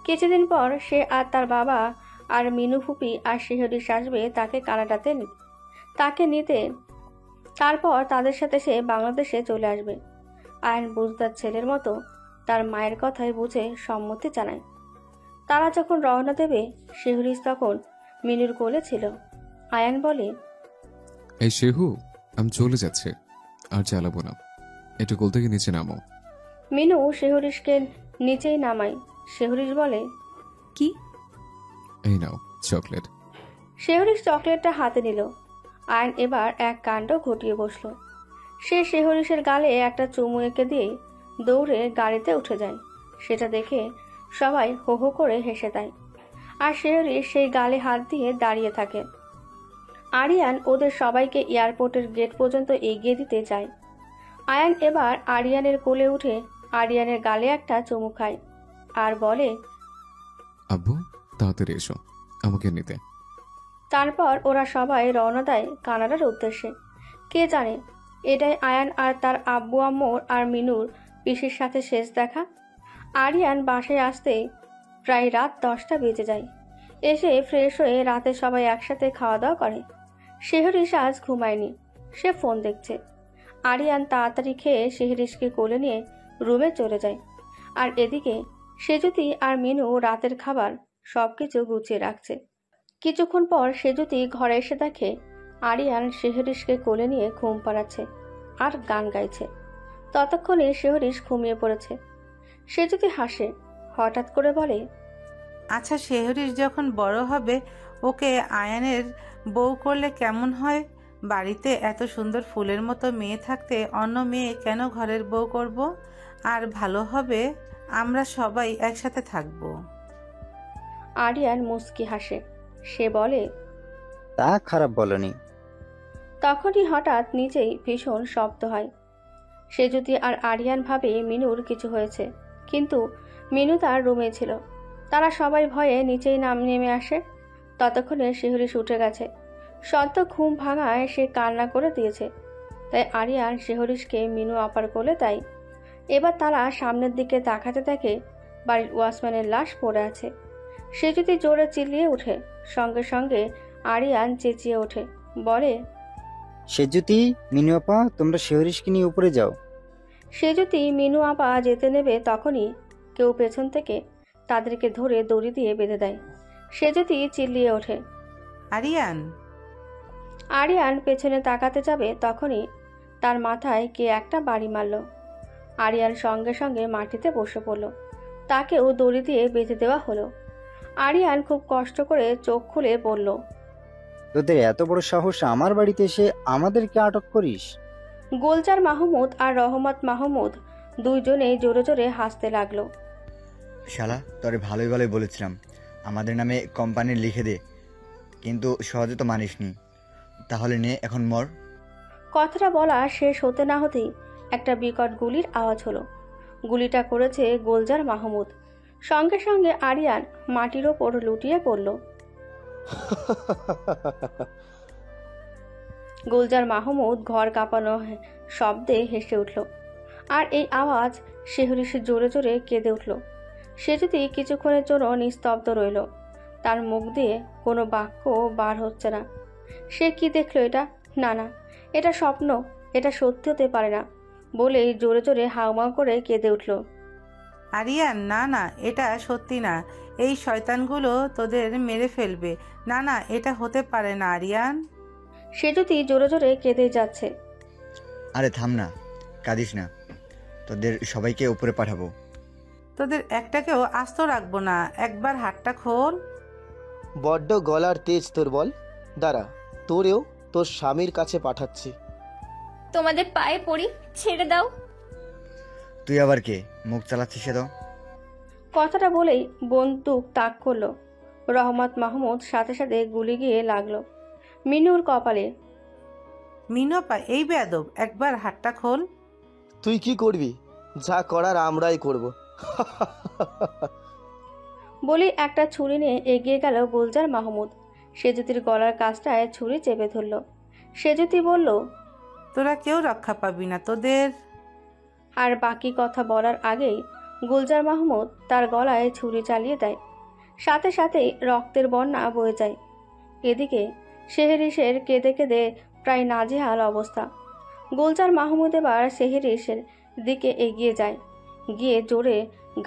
S1: কিছুদিন পর সে আর তার বাবা আর মিনু ফুপি আর শেহরিশ আসবে তাকে নিতে। তারপর তাদের সাথে সে বাংলাদেশে চলে আসবে। আয়ন বুঝদার ছেলের মতো তার মায়ের কথায় বুঝে সম্মতি জানায়। তারা যখন রওনা দেবে শেহরিশ তখন মিনুর কোলে ছিল। আয়ান বলে,
S2: এই শেহু, আমি চলে যাচ্ছে, আর চালাবো না, একটু কোল থেকে নিচে নামো।
S1: মিনু শেহরিশকে নিচেই নামায়। শেহরিশ বলে,
S4: কি?
S2: এই নাও চকলেট।
S1: শেহরিশ চকলেটটা হাতে নিল। আয়ন এবার এক কাণ্ড ঘটিয়ে বসলো। সে শেহরিশের গালে একটা চুমু এঁকে দিয়ে দৌড়ে গাড়িতে উঠে যায়। সেটা দেখে সবাই হো হো করে হেসে দেয়। আর শেহরিশ সেই গালে হাত দিয়ে দাঁড়িয়ে থাকে। আরিয়ান ওদের সবাইকে এয়ারপোর্টের গেট পর্যন্ত এগিয়ে দিতে যায়। আয়ান এবার আরিয়ানের কোলে উঠে আরিয়ানের গালে একটা চুমু খায় আর বলে,
S2: আব্বু তাড়াতাড়ি এসো আমাকে নিতে।
S1: তারপর ওরা সবাই রওনা দেয় কানাডার উদ্দেশ্যে। কে জানে এটাই আয়ান আর তার আব্বু আম্মুর আর মিনুর পিসির সাথে শেষ দেখা। আরিয়ান বাসায় আসতে প্রায় রাত 10টা বেজে যায়। এসে ফ্রেশ হয়ে রাতে সবাই একসাথে খাওয়া দাওয়া করে। শেহরিশ আজ ঘুমায়নি, সে ফোন দেখছে। আরিয়ান তাড়াতাড়ি খেয়ে শেহরিশকে কোলে নিয়ে রুমে চলে যায়। আর এদিকে সেজুতি আর মিনু রাতের খাবার সবকিছু গুছিয়ে রাখছে। কিছুক্ষণ পর সেজুতি ঘরে এসে দেখে আরিয়ান শেহরিশকে কোলে নিয়ে ঘুম পাড়াচ্ছে আর গান গাইছে। ততক্ষণে শেহরিশ ঘুমিয়ে পড়েছে। সেজুতি হাসে, হঠাৎ করে বলে,
S14: আচ্ছা, শেহরিশ যখন বড় হবে ওকে আয়ানের বউ করলে কেমন হয়? বাড়িতে এত সুন্দর ফুলের মতো মেয়ে থাকতে অন্য মেয়ে কেন ঘরের বউ করব? আর ভালো হবে আমরা সবাই একসাথে থাকব।
S1: আরিয়ান মুস্কি হাসে, সে বলে,
S12: তা খারাপ বলনি।
S1: তখনই হঠাৎ নিচেই ভীষণ শব্দ হয়। সেজুতি আর আরিয়ান ভাবে মিনুর কিছু হয়েছে, কিন্তু মিনু তার রুমে ছিল। তারা সবাই ভয়ে নিচেই নেমে আসে। ততক্ষণে শেহরিশ উঠে গেছে। সদ্য ঘুম ভাঙায় সে কান্না করে দিয়েছে। তাই আরিয়ান শেহরিশকে মিনু আপার কোলে দেয়। এবার তারা সামনের দিকে তাকাতে দেখে বাড়ির ওয়াচম্যানের লাশ পড়ে আছে। সে যদি জোরে চিল্লিয়ে ওঠে, সঙ্গে সঙ্গে আরিয়ান চেঁচিয়ে ওঠে, বলে,
S12: সেজুতি, মিনু আপা, তোমরা শেহরিশকে নিয়ে উপরে যাও।
S1: সে যদি মিনু আপা যেতে নেবে তখনই কেউ পেছন থেকে তাদেরকে ধরে দড়ি দিয়ে বেঁধে দেয়। সে যদি চিল্লিয়ে ওঠে,
S14: আরিয়ান।
S1: আরিয়ান পেছনে তাকাতে যাবে তখনই তার মাথায় কে একটা বাড়ি মারল। আরিয়ান সঙ্গে সঙ্গে মাটিতে বসে পড়ল। তাকেও দড়ি দিয়ে বেঁধে দেওয়া হলো। আরিয়ান খুব কষ্ট করে চোখ খুলে বলল,
S12: তোদের এত বড় সাহস আমার বাড়িতে এসে আমাদেরকে আটক করিস?
S1: গোলজার মাহমুদ আর রহমত মাহমুদ দুইজনেই জোরে জোরে হাসতে লাগলো।
S16: শালা, তোরে ভালোই ভালোই বলেছিলাম আমাদের নামে কোম্পানি লিখে দে, কিন্তু সহজে তো মানিসনি। তাহলে নে, এখন মর।
S1: কথাটা বলা শেষ হতে না হতেই একটা বিকট গুলির আওয়াজ হলো। গুলিটা করেছে গোলজার মাহমুদ। সঙ্গে সঙ্গে আরিয়ান মাটির ওপর লুটিয়ে পড়ল। গোলজার মাহমুদ ঘর কাঁপানো শব্দে হেসে উঠল। আর এই আওয়াজ শেহরিশ জোরে জোরে কেঁদে উঠল। সে যদি কিছুক্ষণের জন্য নিস্তব্ধ রইল। তার মুখ দিয়ে কোনো বাক্য বার হচ্ছে না। সে কি দেখলো? এটা না না, এটা স্বপ্ন, এটা সত্যি হতে পারে না বলেই জোরে জোরে হাউমাউ করে কেঁদে উঠল।
S14: আরিয়ান, না না, এটা সত্যি না। এই শয়তানগুলো তোদের মেরে ফেলবে। না না, এটা হতে পারে না আরিয়ান।
S1: সে যদি জোরে জোরে কেঁদে যাচ্ছে।
S16: আরে থাম না, কাঁদিস না, তোদের সবাইকে উপরে পাঠাবো।
S14: তোদের একটাকেও আস্ত রাখবো না। একবার হাতটা খোল।
S17: বড্ড গলার তেজ তোর, বল। দাঁড়া, তোরেও তোর স্বামীর কাছে পাঠাচ্ছি।
S13: তোমাদের পায়ে পড়ি, ছেড়ে দাও।
S16: তুই আবার কে? মুখ চালাচ্ছিস সে তো।
S1: কথাটা বলেই বন্দুক তাক করলো। রহমত মাহমুদ সাথে সাথে গুলি গিয়ে লাগলো মিনুর কপালে।
S14: মিনপা, এই বেয়াদব, একবার হাতটা খোল।
S17: তুই কি করবি? যা করার আমরাই করব।
S1: বলি একটা ছুরি নিয়ে এগিয়ে গেল গোলজার মাহমুদ। সেজুতির গলার কাছটায় ছুরি চেপে ধরল। সেজুতি বলল,
S14: তোরা কেউ রক্ষা পাবি না তোদের।
S1: আর বাকি কথা বলার আগেই গুলজার মাহমুদ তার গলায় ছুরি চালিয়ে দেয়। সাথে সাথেই রক্তের বন্যা বয়ে যায়। এদিকে শেহরিশের কেঁদে কেঁদে প্রায় নাজেহাল অবস্থা। গুলজার মাহমুদ এবার শেহরিশের দিকে এগিয়ে যায়, গিয়ে জোরে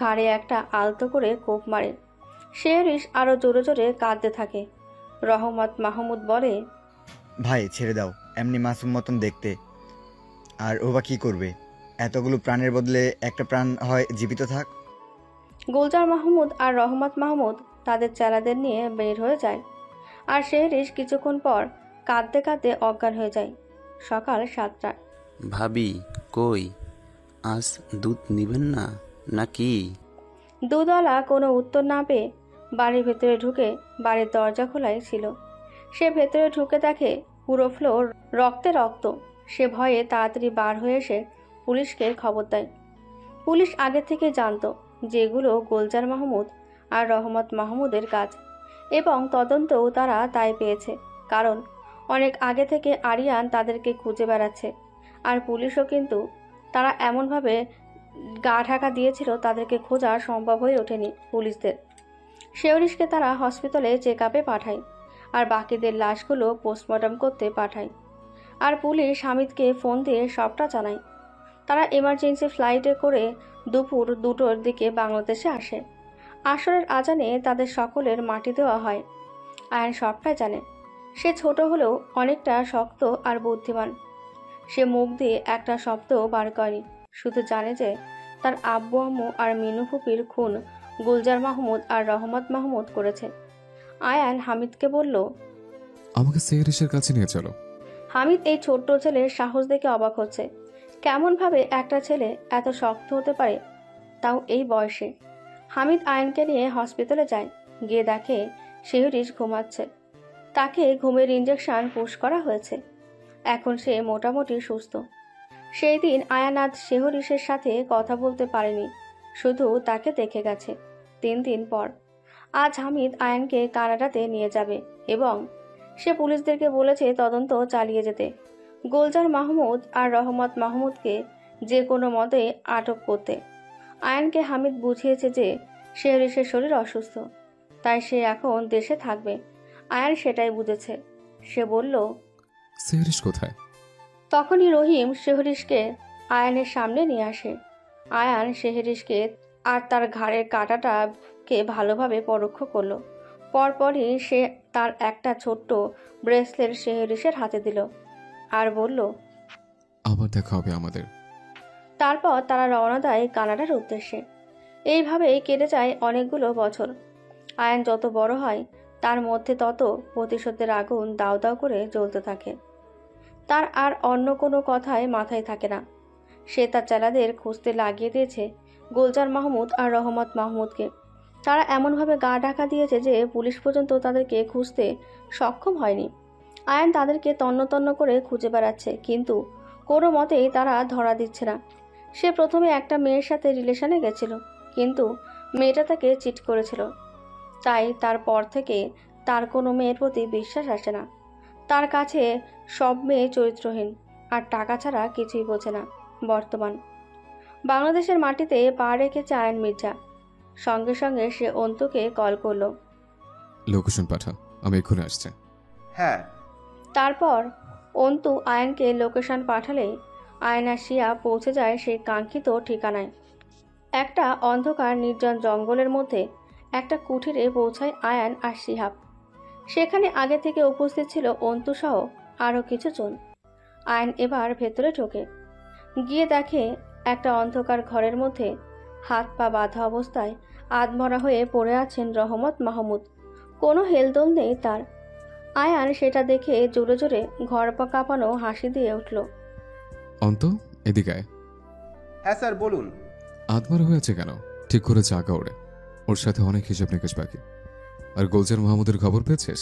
S1: ঘাড়ে একটা আলতো করে কোপ মারে। শেহরিশ আরও জোরে জোরে কাঁদতে থাকে। রহমত মাহমুদ বলে,
S16: ভাই ছেড়ে দাও, এমনি মাসুম মতন দেখতে। আর ও বা কি করবে? এতগুলো প্রাণের বদলে একটা প্রাণ হয় জীবিত থাক।
S1: গুলজার মাহমুদ আর রহমত মাহমুদ তাদের চেলাদের নিয়ে বের হয়ে যায়। আর শেহরিশ কিছুক্ষণ পর কাঁদতে কাঁদতে অজ্ঞান হয়ে যায়। সকাল 7টা।
S18: ভাবি কই? আজ দুধ নিবেন না নাকি?
S1: দুধওয়ালা কোনো উত্তর না পেয়ে বাড়ির ভেতরে ঢুকে বাড়ির দরজা খোলাই ছিল। সে ভেতরে ঢুকে দেখে পুরো ফ্লোর রক্তে রক্ত। সে ভয়ে তাড়াতাড়ি বার হয়ে এসে পুলিশকে খবর দেয়। পুলিশ আগে থেকে জানতো যেগুলো গোলজার মাহমুদ আর রহমত মাহমুদের কাজ, এবং তদন্তও তারা তাই পেয়েছে। কারণ অনেক আগে থেকে আরিয়ান তাদেরকে খুঁজে বেড়াচ্ছে। আর পুলিশও কিন্তু তারা এমনভাবে গা ঢাকা দিয়েছিল তাদেরকে খোঁজা সম্ভব হয়ে ওঠেনি পুলিশদের। শেহরিশকে তারা হসপিটালে চেক আপে পাঠায়। আর বাকিদের লাশগুলো পোস্টমর্টম করতে পাঠায়। আর পুলিশ হামিদকে ফোন দিয়ে সবটা জানায়। তারা এমার্জেন্সি ফ্লাইটে করে দুপুর 2টোর দিকে বাংলাদেশে আসে। আসরের আজানে তাদের সকলের মাটি দেওয়া হয়। আয়ান সবটাই জানে। সে ছোট হলেও অনেকটা শক্ত আর বুদ্ধিমান। সে মুখ দিয়ে একটা শব্দও বার করেনি, শুধু জানে যে তার আব্বু আম্মু আর মিনু ফুপির খুন গুলজার মাহমুদ আর রহমত মাহমুদ করেছে। আয়ান হামিদকে বলল,
S2: আমাকে সেহরিশের কাছে নিয়ে চলো।
S1: হামিদ এই ছোট্ট ছেলের সাহস দেখে অবাক হচ্ছে। কেমনভাবে একটা ছেলে এত শক্ত হতে পারে, তাও এই বয়সে। হামিদ আয়ানকে নিয়ে হসপিটালে যায়। গিয়ে দেখে সেহরিশ ঘুমাচ্ছে। তাকে ঘুমের ইঞ্জেকশন পুশ করা হয়েছে। এখন সে মোটামুটি সুস্থ। সেই দিন আয়ান আজ সেহরিশের সাথে কথা বলতে পারেনি, শুধু তাকে দেখে গেছে। 3 দিন পর আজ হামিদ আয়ানকে কানাডাতে নিয়ে যাবে এবং সে পুলিশদেরকে বলেছে তদন্ত চালিয়ে যেতে। গুলজার মাহমুদ আর রহমত মাহমুদকে যে কোনো মতে আটক করতে। আয়ানকে হামিদ বুঝিয়েছে যে সেহরিশের শরীর অসুস্থ, তাই সে এখন দেশে থাকবে। আয়ান সেটাই বুঝেছে। সে বলল,
S2: সেহরিশ কোথায়?
S1: তখনই রহিম সেহরিশকে আয়ানের সামনে নিয়ে আসে। আয়ান সেহরিশকে আর তার ঘাড়ের কাঁটাটাকে ভালোভাবে পরোক্ষ করলো। পরপরই সে তার একটা ছোট্ট ব্রেসলেট সেহরিশের হাতে দিল আর বলল,
S2: আবার দেখা হবে আমাদের।
S1: তারপর তারা রওনা দেয় কানাডার উদ্দেশ্যে। এইভাবেই কেটে যায় অনেকগুলো বছর। আয়ান যত বড় হয় তার মধ্যে তত প্রতিশোধের আগুন দাউ দাউ করে জ্বলতে থাকে। তার আর অন্য কোনো কথাই মাথায় থাকে না। সে তার চেলাদের খুঁজতে লাগিয়ে দিয়েছে গুলজার মাহমুদ আর রহমত মাহমুদকে। তারা এমনভাবে গা ঢাকা দিয়েছে যে পুলিশ পর্যন্ত তাদেরকে খুঁজতে সক্ষম হয়নি। আয়ান তাদেরকে তন্ন তন্ন করে খুঁজে বেড়াচ্ছে, কিন্তু কোনো মতেই তারা ধরা দিচ্ছে না। সে প্রথমে একটা মেয়ের সাথে রিলেশনে গেছিল, কিন্তু মেয়েটা তাকে চিট করেছিল। তাই তারপর থেকে তার কোনো মেয়ের প্রতি বিশ্বাস আসে না। তার কাছে সব মেয়ে চরিত্রহীন আর টাকা ছাড়া কিছুই বোঝে না। বর্তমান বাংলাদেশের মাটিতে পা রেখেছে আয়ান মির্জা। সঙ্গে সঙ্গে সে অন্তুকে কল করলো।
S2: লোকেশন পাঠা, আমি এক্ষুনি আসছি।
S5: হ্যাঁ।
S1: তারপর অন্তু আয়ানকে লোকেশন পাঠালে আয়ান আর শিয়া পৌঁছে যায় সেই কাঙ্ক্ষিত ঠিকানায়। একটা অন্ধকার নির্জন জঙ্গলের মধ্যে একটা কুঠিরে পৌঁছায় আয়ান আর শিহাব। সেখানে আগে থেকে উপস্থিত ছিল অন্তু সহ আরও কিছু জন। আয়ান এবার ভেতরে ঢোকে। গিয়ে দেখে একটা অন্ধকার ঘরের মধ্যে হাত পা বাঁধা অবস্থায় আধমরা হয়ে পড়ে আছেন রহমত মাহমুদ। কোনো হেলদোল নেই তার। আয়ান সেটা দেখে জোরে জোরে ঘর পা কাঁপানো হাসি দিয়ে উঠল।
S2: অন্ত, এদিকে আয়।
S5: হ্যাঁ স্যার, বলুন।
S2: আধমরা হয়েছে কেন? ঠিক করে জাগা ওরে। ওর সাথে অনেক হিসাব নিকেশ বাকি। আর গুলজার মাহমুদের খবর পেয়েছিস?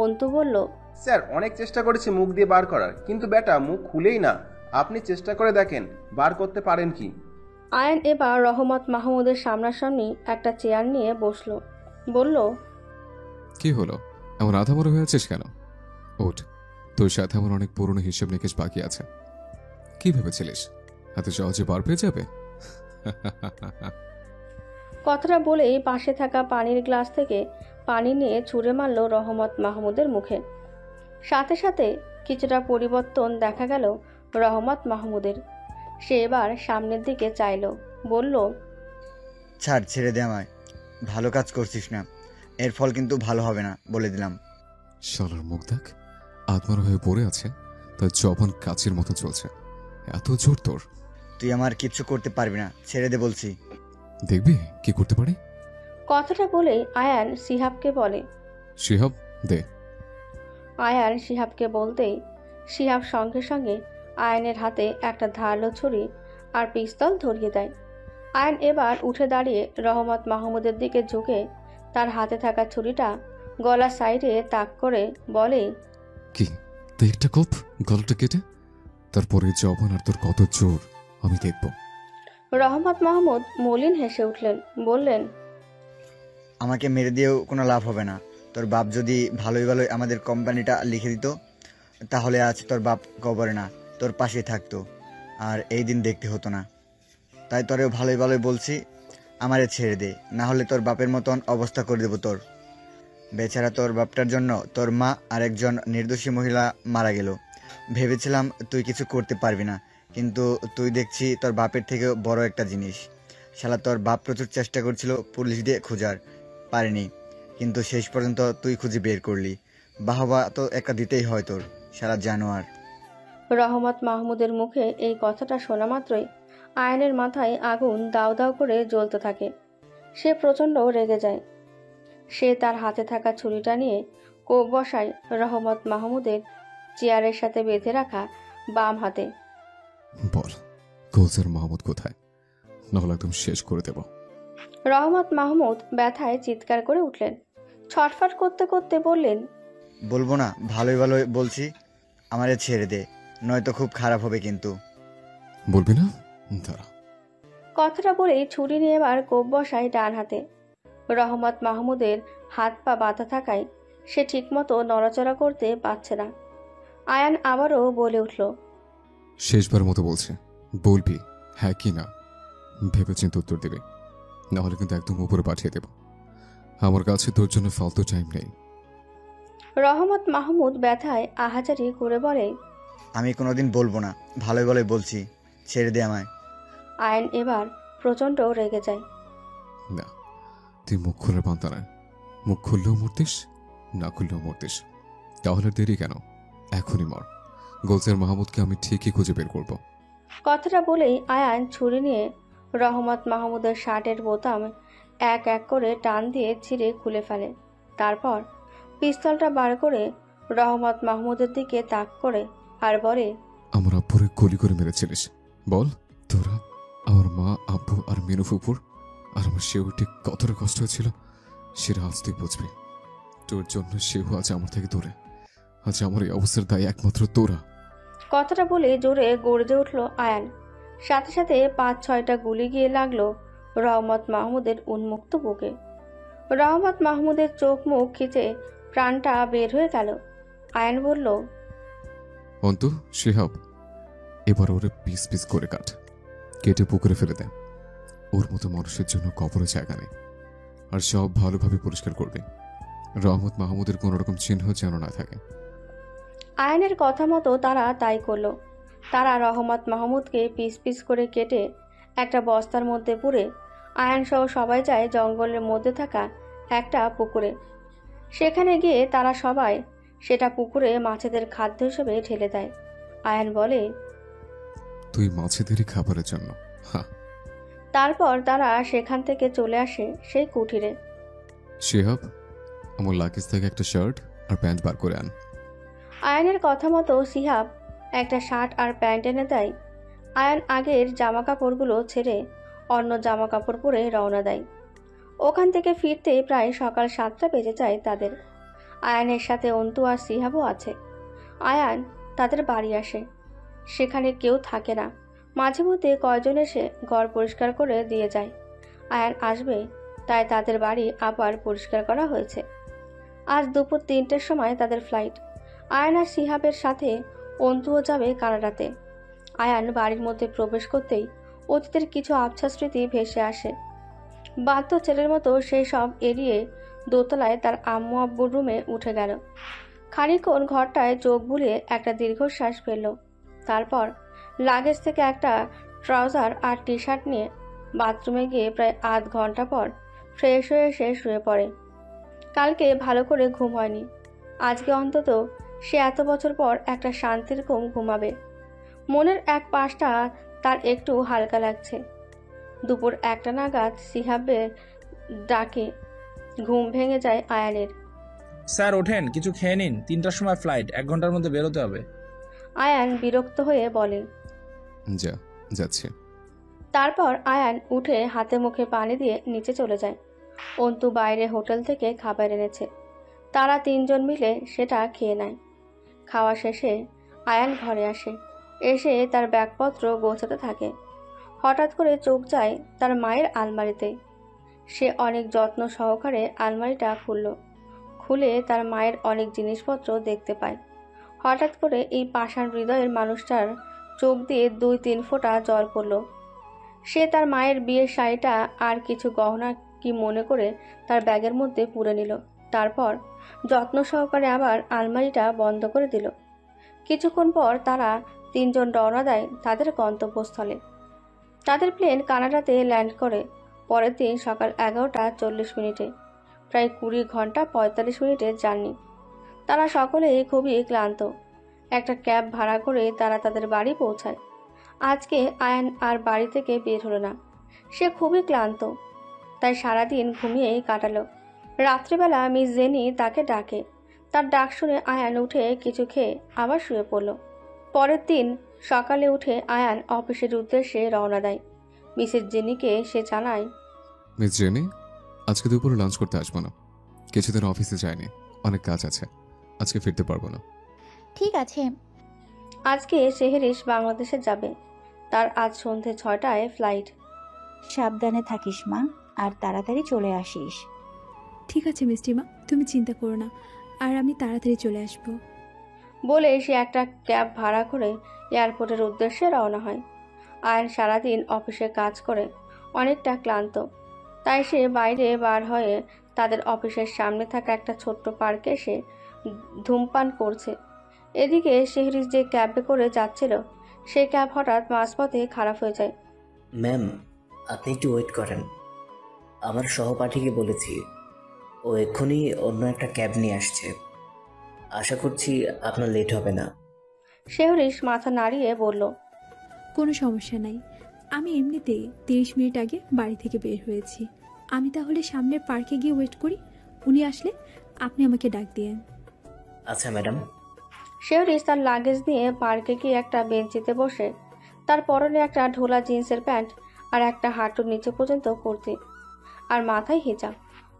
S1: অন্তু বলল,
S5: স্যার অনেক চেষ্টা করেছি মুখ দিয়ে বার করার, কিন্তু বেটা মুখ খুলেই না। আপনি চেষ্টা করে দেখেন, বার করতে পারেন কি?
S1: আয়ান এবার রহমত মাহমুদের সামনাসামনি একটা চেয়ার নিয়ে বসলো। বলল,
S2: কি হলো, এমন আধামরা হয়ে আছিস কেন? ওঠ, তোর সাথে আমার অনেক পুরনো হিসাব নিকেশ বাকি আছে। কি ভেবেছিলিস এত সহজে বার পেয়ে যাবে?
S1: কথাটা বলেই পাশে থাকা পানির গ্লাস থেকে পানি নিয়ে ছুঁড়ে মারল রহমত মাহমুদের মুখে। সাথে সাথে কিছুটা পরিবর্তন দেখা গেল রহমত মাহমুদের। সে এবার সামনের দিকে চাইল, বলল,
S16: ছাড়, ছেড়ে দে আমায়। ভালো কাজ করছিস না, এর ফল কিন্তু ভালো হবে না, বলে দিলাম।
S2: শালার মুখ দেখ, আত্মার হয়ে পড়ে আছে, তার জবান কাচের মতো চলছে। এত জোর তোর!
S16: তুই আমার কিচ্ছু করতে পারবি না, ছেড়ে দে বলছি।
S2: দেখবি কি করতে পারি।
S1: কথাটা বলে আয়ান শিহাবকে বলে,
S2: শিহাব দে।
S1: আয়ান শিহাবকে বলতেই শিহাব সঙ্গে সঙ্গে আয়ানের হাতে একটা ধারালো ছুরি আর পিস্তল ধরিয়ে দেয়। আয়ান এবার উঠে দাঁড়িয়ে রহমত মাহমুদের দিকে ঝুঁকে তার হাতে থাকা ছুরিটা গলার সাইডে তাক করে বলে,
S2: কি তুই একটা কোপ গলাটা কেটে, তারপরে জবান আর তোর কত জোর আমি দেখব।
S1: রহমত মাহমুদ মলিন হেসে উঠলেন, বললেন,
S16: আমাকে মেরে দিয়েও কোনো লাভ হবে না। তোর বাপ যদি ভালোই ভালোই আমাদের কোম্পানিটা লিখে দিত, তাহলে আজ তোর বাপ কবরে না, তোর পাশে থাকতো, আর এই দিন দেখতে হতো না। তাই তোরেও ভালোই ভালোই বলছি, আমারে ছেড়ে দে, না হলে তোর বাপের মতন অবস্থা করে দেবো তোর। বেচারা তোর বাপটার জন্য তোর মা আর একজন নির্দোষী মহিলা মারা গেল। ভেবেছিলাম তুই কিছু করতে পারবি না, কিন্তু তুই দেখছি তোর বাপের থেকেও বড় একটা জিনিস। শালা তোর বাপ প্রচুর চেষ্টা করছিল পুলিশ দিয়ে খোঁজার, পারেনি, কিন্তু শেষ পর্যন্ত তুই খুঁজে বের করলি। বাহবা তো একটা দিতেই হয় তোর, শালা জানোয়ার।
S1: রহমত মাহমুদের মুখে এই কথাটা শোনা মাত্রই আয়নের মাথায় আগুন দাউ দাউ করে জ্বলতে থাকে। সে প্রচণ্ড রেগে যায়। সে তার হাতে থাকা ছুরিটা নিয়ে কোপ বসায় রহমত মাহমুদের চেয়ারের সাথে বেঁধে রাখা বাম হাতে।
S2: বল গোলজার মাহমুদ কোথায়, নাহলে একদম শেষ করে দেব।
S1: রহমত মাহমুদ ব্যথায় চিৎকার করে উঠলেন। ছটফট করতে করতে বললেন,
S16: বলবো না, ভালোই ভালোই বলছি, আমারে ছেড়ে দে, নয়তো খুব খারাপ হবে কিন্তু।
S2: বলবি না? দাঁড়া।
S1: কথাটা বলেই ছুরি নিয়ে এবার কোপ বসায় ডান হাতে। রহমত মাহমুদের হাত পা বাঁধা থাকায় সে ঠিকমতো নড়াচড়া করতে পারছে না। আয়ান আবারও বলে উঠল,
S2: শেষবার মতো বলছে, বলবি হ্যাঁ কি না, ভেবেচিন্তে উত্তর দেবে, নাহলে কিন্তু একদম উপরে পাঠিয়ে দেব। আমার কাছে তোর জন্য ফালতু টাইম নেই।
S1: রহমত মাহমুদ ব্যথায় আহাজারি করে বলে,
S16: আমি কোনোদিন বলবো না, ভালোই ভালোই বলছি, ছেড়ে দে আমায়।
S1: আয়ন এবার প্রচণ্ড রেগে যায়।
S2: না, তুই মুখ খুলে পান্তা না, মুখ খুললেও মরতিস, না খুললেও মরতিস, তাহলে দেরি কেন, এখনই মর। গোলজার মাহমুদকে আমি ঠিকই খুঁজে বের করব।
S1: কথাটা বলেই আয়ান ছুরি নিয়ে রহমত মাহমুদের শার্টের বোতাম এক এক করে টান দিয়ে ছিঁড়ে খুলে ফেলে। তারপর পিস্তলটা বার করে রহমত মাহমুদের দিকে তাক করে আর বলে,
S2: আমার আব্বুরে গুলি করে মেরেছিলিস, বল তোরা আমার মা, আব্বু আর মিনু ফুপুর আর আমার সেউটি কতটা কষ্ট হয়েছিল সেটা আজ তুই বুঝবি। তোর জন্য সেও আজ আমার থেকে দূরে, আজ আমার এই অবস্থার দায়ী একমাত্র তোরা।
S1: কথাটা বলে জোরে গর্জে উঠল আয়ান। সাথে সাথে ৫-৬টা গুলি গিয়ে লাগলো রহমত মাহমুদের উন্মুক্ত বুকে। রহমত মাহমুদের চোখ মুখ খিচে প্রাণটা বের হয়ে গেল। আয়ান বলল,
S2: অন্তু, শিহাব, এবার ওরে পিস পিস করে কাট, কেটে পুকুরে ফেলে দেয়। ওর মতো মানুষের জন্য কবরে জায়গা নেই, আর সব ভালোভাবে পরিষ্কার করবে। রহমত মাহমুদের কোন রকম চিহ্ন যেন না থাকে।
S1: আয়ানের কথা মতো তারা তাই করলো। তারা রহমত মাহমুদকে পিস পিস করে কেটে একটা বস্তার মধ্যে পুরে আয়ান সহ সবাই যায় জঙ্গলের মধ্যে থাকা একটা পুকুরে। সেখানে গিয়ে তারা সবাই সেটা পুকুরে মাছেদের খাদ্য হিসেবে ঢেলে দেয়। আয়ান বলে,
S2: তুই মাছেদেরই খাবারের জন্য। হ্যাঁ।
S1: তারপর তারা সেখান থেকে চলে আসে সেই কুঠিরে।
S2: শিহাব, আমার লাগেজ থেকে একটা শার্ট আর প্যান্ট বার করে আন।
S1: আয়ানের কথা মতো সিহাব একটা শার্ট আর প্যান্ট এনে দেয়। আয়ান আগের জামা কাপড়গুলো ছেড়ে অন্য জামা কাপড় পরে রওনা দেয়। ওখান থেকে ফিরতে প্রায় সকাল 7টা বেজে যায় তাদের। আয়ানের সাথে অন্তু আর সিহাবও আছে। আয়ান তাদের বাড়ি আসে। সেখানে কেউ থাকে না, মাঝে মধ্যে কয়জন এসে ঘর পরিষ্কার করে দিয়ে যায়। আয়ান আসবে তাই তাদের বাড়ি আবার পরিষ্কার করা হয়েছে। আজ দুপুর 3টের সময় তাদের ফ্লাইট। আয়ান আর সিহাবের সাথে অন্তুও যাবে কানাডাতে। আয়ান বাড়ির মধ্যে প্রবেশ করতেই অতীতের কিছু আবছা স্মৃতি ভেসে আসে। বাধ্য ছেলের মতো সেই সব এড়িয়ে দোতলায় তার আম্মু আব্বুর রুমে উঠে গেল। খানিকক্ষণ ঘরটায় চোখ বুলিয়ে একটা দীর্ঘশ্বাস ফেলল। তারপর লাগেজ থেকে একটা ট্রাউজার আর টি শার্ট নিয়ে বাথরুমে গিয়ে প্রায় আধ ঘন্টা পর ফ্রেশ হয়ে এসে শুয়ে পড়ে। কালকে ভালো করে ঘুম হয়নি। আজকে অন্তত সে এত বছর পর একটা শান্তির ঘুম ঘুমাবে। মনের এক পাশটা তার একটু হালকা লাগছে। দুপুর 1টা নাগাদ সিহাবের ডাকে ঘুম ভেঙে যায় আয়ানের।
S3: স্যার ওঠেন, কিছু খেয়ে নিন, 3টার সময় ফ্লাইট, 1 ঘন্টার মধ্যে বেরোতে হবে।
S1: আয়ান বিরক্ত হয়ে বলে,
S2: যাচ্ছে।
S1: তারপর আয়ান উঠে হাতে মুখে পানি দিয়ে নিচে চলে যায়। অন্তু বাইরে হোটেল থেকে খাবার এনেছে। তারা 3 জন মিলে সেটা খেয়ে নেয়। খাওয়া শেষে আয়ান ঘরে আসে। এসে তার ব্যাগপত্র গোছাতে থাকে। হঠাৎ করে চোখ যায় তার মায়ের আলমারিতে। সে অনেক যত্ন সহকারে আলমারিটা খুলে তার মায়ের অনেক জিনিসপত্র দেখতে পায়। হঠাৎ করে এই পাষাণ হৃদয়ের মানুষটার চোখ দিয়ে 2-3 ফোঁটা জল পড়ল। সে তার মায়ের বিয়ের শাড়িটা আর কিছু গহনা কি মনে করে তার ব্যাগের মধ্যে পুরে নিল। তারপর যত্ন সহকারে আবার আলমারিটা বন্ধ করে দিল। কিছুক্ষণ পর তারা তিনজন রওনা দেয় তাদের গন্তব্যস্থলে। তাদের প্লেন কানাডাতে ল্যান্ড করে পরের দিন সকাল 11:40 প্রায় 20 ঘন্টা 45 মিনিটের জার্নি। তারা সকলেই খুবই ক্লান্ত। একটা ক্যাব ভাড়া করে তারা তাদের বাড়ি পৌঁছায়। আজকে আয়ান আর বাড়ি থেকে বের হলো না। সে খুবই ক্লান্ত, তাই সারাদিন ঘুমিয়েই কাটালো। রাত্রিবেলা মিস জেনি তাকে ডাকে। তার ডাক শুনে আয়ান উঠে কিছু খেয়ে আবার শুয়ে পড়ল। পরের দিন সকালে উঠে আয়ান অফিসের উদ্দেশ্যে রওনা দেয়। মিসেস জেনিকে সে জানায়,
S2: মিস জেনি, আজকে দুপুরে লাঞ্চ করতে আসবো না। কিছুদিন অফিসে যায়নি, অনেক কাজ আছে, আজকে ফিরতে পারবো না।
S13: ঠিক আছে।
S1: আজকে সেহরিশ বাংলাদেশে যাবে। তার আজ সন্ধে 6টায় ফ্লাইট।
S7: সাবধানে থাকিস মা, আর তাড়াতাড়ি চলে আসিস।
S4: ঠিক আছে মিষ্টিমা, তুমি চিন্তা করো না, আর আমি তাড়াতাড়ি চলে আসবো।
S1: বলে সে একটা ক্যাব ভাড়া করে এয়ারপোর্টের উদ্দেশ্যে রওনা হয়। আয়ান সারাদিন অফিসে কাজ করে অনেকটা ক্লান্ত, তাই সে বাইরে বার হয়ে তাদের অফিসের সামনে থাকা একটা ছোট্ট পার্কে এসে ধূমপান করছে। এদিকে সেহরিশ যে ক্যাবে করে যাচ্ছিল, সেই ক্যাব হঠাৎ মাঝপথে খারাপ হয়ে যায়।
S19: ম্যাম, আপনি একটু ওয়েট করেন। আমার সহপাঠীকে বলেছি, ও এক্ষুনি অন্য একটা ক্যাব নিয়ে আসছে। আশা করছি আপনার লেট হবে না।
S1: সেহরিশ মাথা নাড়িয়ে বলল,
S4: কোনো সমস্যা নাই, আমি এমনিতেই 30 মিনিট আগে বাড়ি থেকে বের হয়েছি। আমি তাহলে সামনের পার্কে গিয়ে ওয়েট করি, উনি আসলে আপনি আমাকে ডাক দিয়েন।
S19: আচ্ছা ম্যাডাম।
S1: সেহরিশ তার লাগেজ নিয়ে পার্কে গিয়ে একটা বেঞ্চিতে বসে তার পরনে একটা ঢোলা জিন্সের প্যান্ট আর একটা হাঁটুর নিচে পর্যন্ত কুর্তি আর মাথায় হিজাব।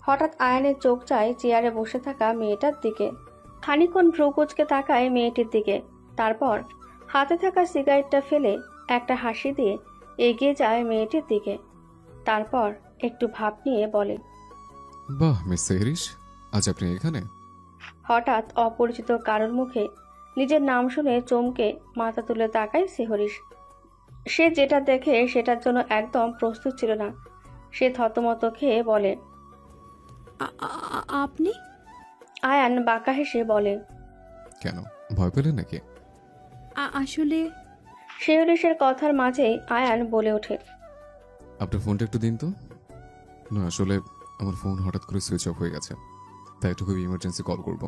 S1: হঠাৎ আয়ানের চোখ যায় চেয়ারে বসে থাকা মেয়েটার দিকে। খানিকক্ষণ ভ্রু কুঁচকে তাকায় মেয়েটির দিকে, তারপর হাতে থাকা সিগারেটটা ফেলে একটা হাসি দিয়ে এগিয়ে যায় মেয়েটির দিকে। তারপর একটু ভাব নিয়ে বলে,
S2: বাহ মিস সেহরিশ, আজ আপনি এখানে?
S1: হঠাৎ অপরিচিত কারোর মুখে নিজের নাম শুনে চমকে মাথা তুলে তাকায় সেহরিশ। সে যেটা দেখে সেটার জন্য একদম প্রস্তুত ছিল না। সে থতমত খেয়ে বলে,
S4: আপনি?
S1: আয়ান বাঁকা হেসে বলে,
S2: কেন, ভয় পেলেন নাকি?
S4: আসলে
S1: সেহরিশের কথার মাঝেই আয়ান বলে ওঠে,
S2: আপনার ফোনটা একটু দিন তো। না, আসলে আমার ফোন হঠাৎ করে সুইচ অফ হয়ে গেছে, তাই একটু খুব ইমার্জেন্সি কল করব।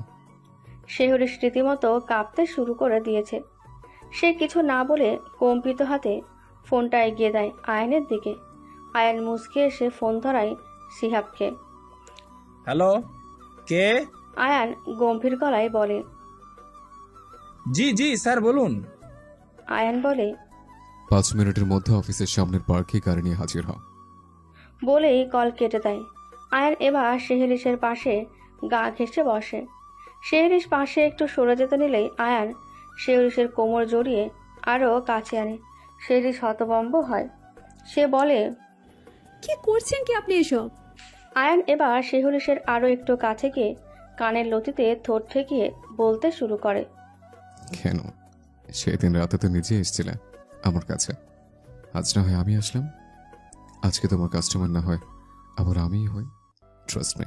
S1: সেহরিশ রীতিমতো কাঁপতে শুরু করে দিয়েছে। সে কিছু না বলে কম্পিত হাতে ফোনটা এগিয়ে দেয় আয়ানের দিকে। আয়ান মুচকে এসে ফোন ধরায় সিহাবকে।
S3: হ্যালো, কে?
S1: আয়ান গম্ভীর গলায় বলে,
S3: জি জি স্যার বলুন।
S1: আয়ান বলে,
S2: 5 মিনিটের মধ্যে অফিসের সামনের পার্কে গাড়ি নিয়ে হাজির হও।
S1: বলেই কল কেটে দেয়। আয়ান এবার সেহরিশের পাশে গা ঘেঁষে বসে। সেহরিশ পাশে একটু সরে যেতে নিলেই আয়ান সেহরিশের কোমর জড়িয়ে আরও কাছে আনে। সেহরিশ হতভম্ব হয়। সে বলে,
S4: কি করছেন কি আপনি এসব?
S1: আয়ান এবার সেহরিশের আরও একটু কাছে গিয়ে কানের লতিতে ঠোঁট ঠেকিয়ে বলতে শুরু করে,
S2: কেন, সেদিন রাতে তো নিজে এসেছিলে আমার কাছে, আজ না হয় আমি আসলাম। আজকে তোমার কাস্টমার না হয় আবার আমিই হই। ট্রাস্ট মি,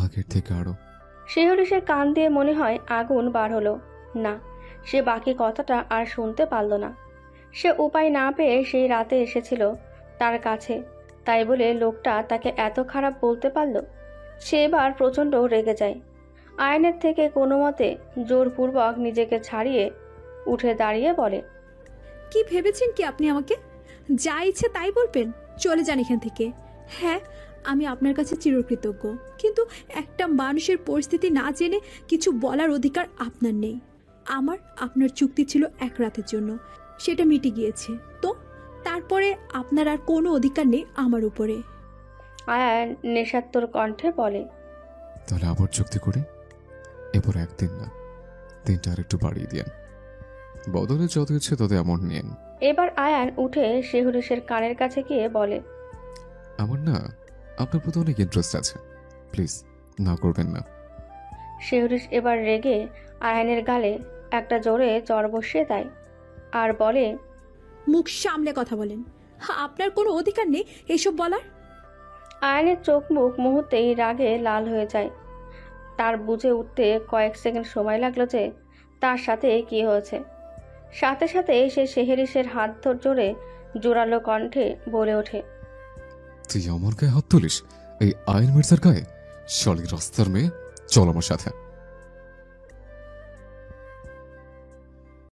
S2: আগের থেকে আরো।
S1: সেহরিশের কান দিয়ে মনে হয় আগুন বার হলো না। সে বাকি কথাটা আর শুনতে পারল না। সে উপায় না পেয়ে সেই রাতে এসেছিল তার কাছে, তাই বলে লোকটা তাকে এত খারাপ বলতে পারল। সে এবার প্রচণ্ড রেগে যায়। আয়নের থেকে কোনো মতে জোরপূর্বক নিজেকে ছাড়িয়ে উঠে দাঁড়িয়ে বলে,
S4: কি ভেবেছেন কি আপনি আমাকে? যা ইচ্ছে তাই বলবেন, চলে যান এখান থেকে। হ্যাঁ, আমি আপনার কাছে চিরকৃতজ্ঞ, কিন্তু একটা মানুষের পরিস্থিতি না জেনে কিছু বলার অধিকার আপনার নেই। আমার আপনার চুক্তি ছিল 1 রাতের জন্য, সেটা মিটে গিয়েছে, তো তারপরে আপনার আর কোনো অধিকার নেই আমার উপরে।
S1: আয়ান নেশাত্মর কণ্ঠে বলে,
S2: তাহলে আবার চুক্তি করি, এরপর 1 দিন না, 3টা আর একটু বাড়িয়ে দিয়েন, বদলে যত ইচ্ছে তত এমন নিয়েন।
S1: এবার আয়ান উঠে সেহরিশের কানের কাছে গিয়ে বলে,
S2: আমার না আপনার প্রতি অনেক ইন্টারেস্ট আছে, প্লিজ না করবেন না।
S1: সেহরিশ এবার রেগে আয়ানের গালে একটা জোরে চড় বসিয়ে দেয় আর বলে,
S4: মুখ সামলে কথা বলেন, আপনার কোনো অধিকার নেই এসব বলার।
S1: আয়ানের চোখ মুখ মুহূর্তেই রাগে লাল হয়ে যায়। তার বুঝে উঠতে কয়েক সেকেন্ড সময় লাগলো যে তার সাথে কি হয়েছে। সাথে সাথে সে শেহরিসের হাত জোরে জোরালো কণ্ঠে বলে ওঠে,
S2: তুই আমার গায়ে হাত তুলিস? এই আয়ন মির্জার গায়ে? শালি রাস্তার মেয়ে, চল আমার সাথে।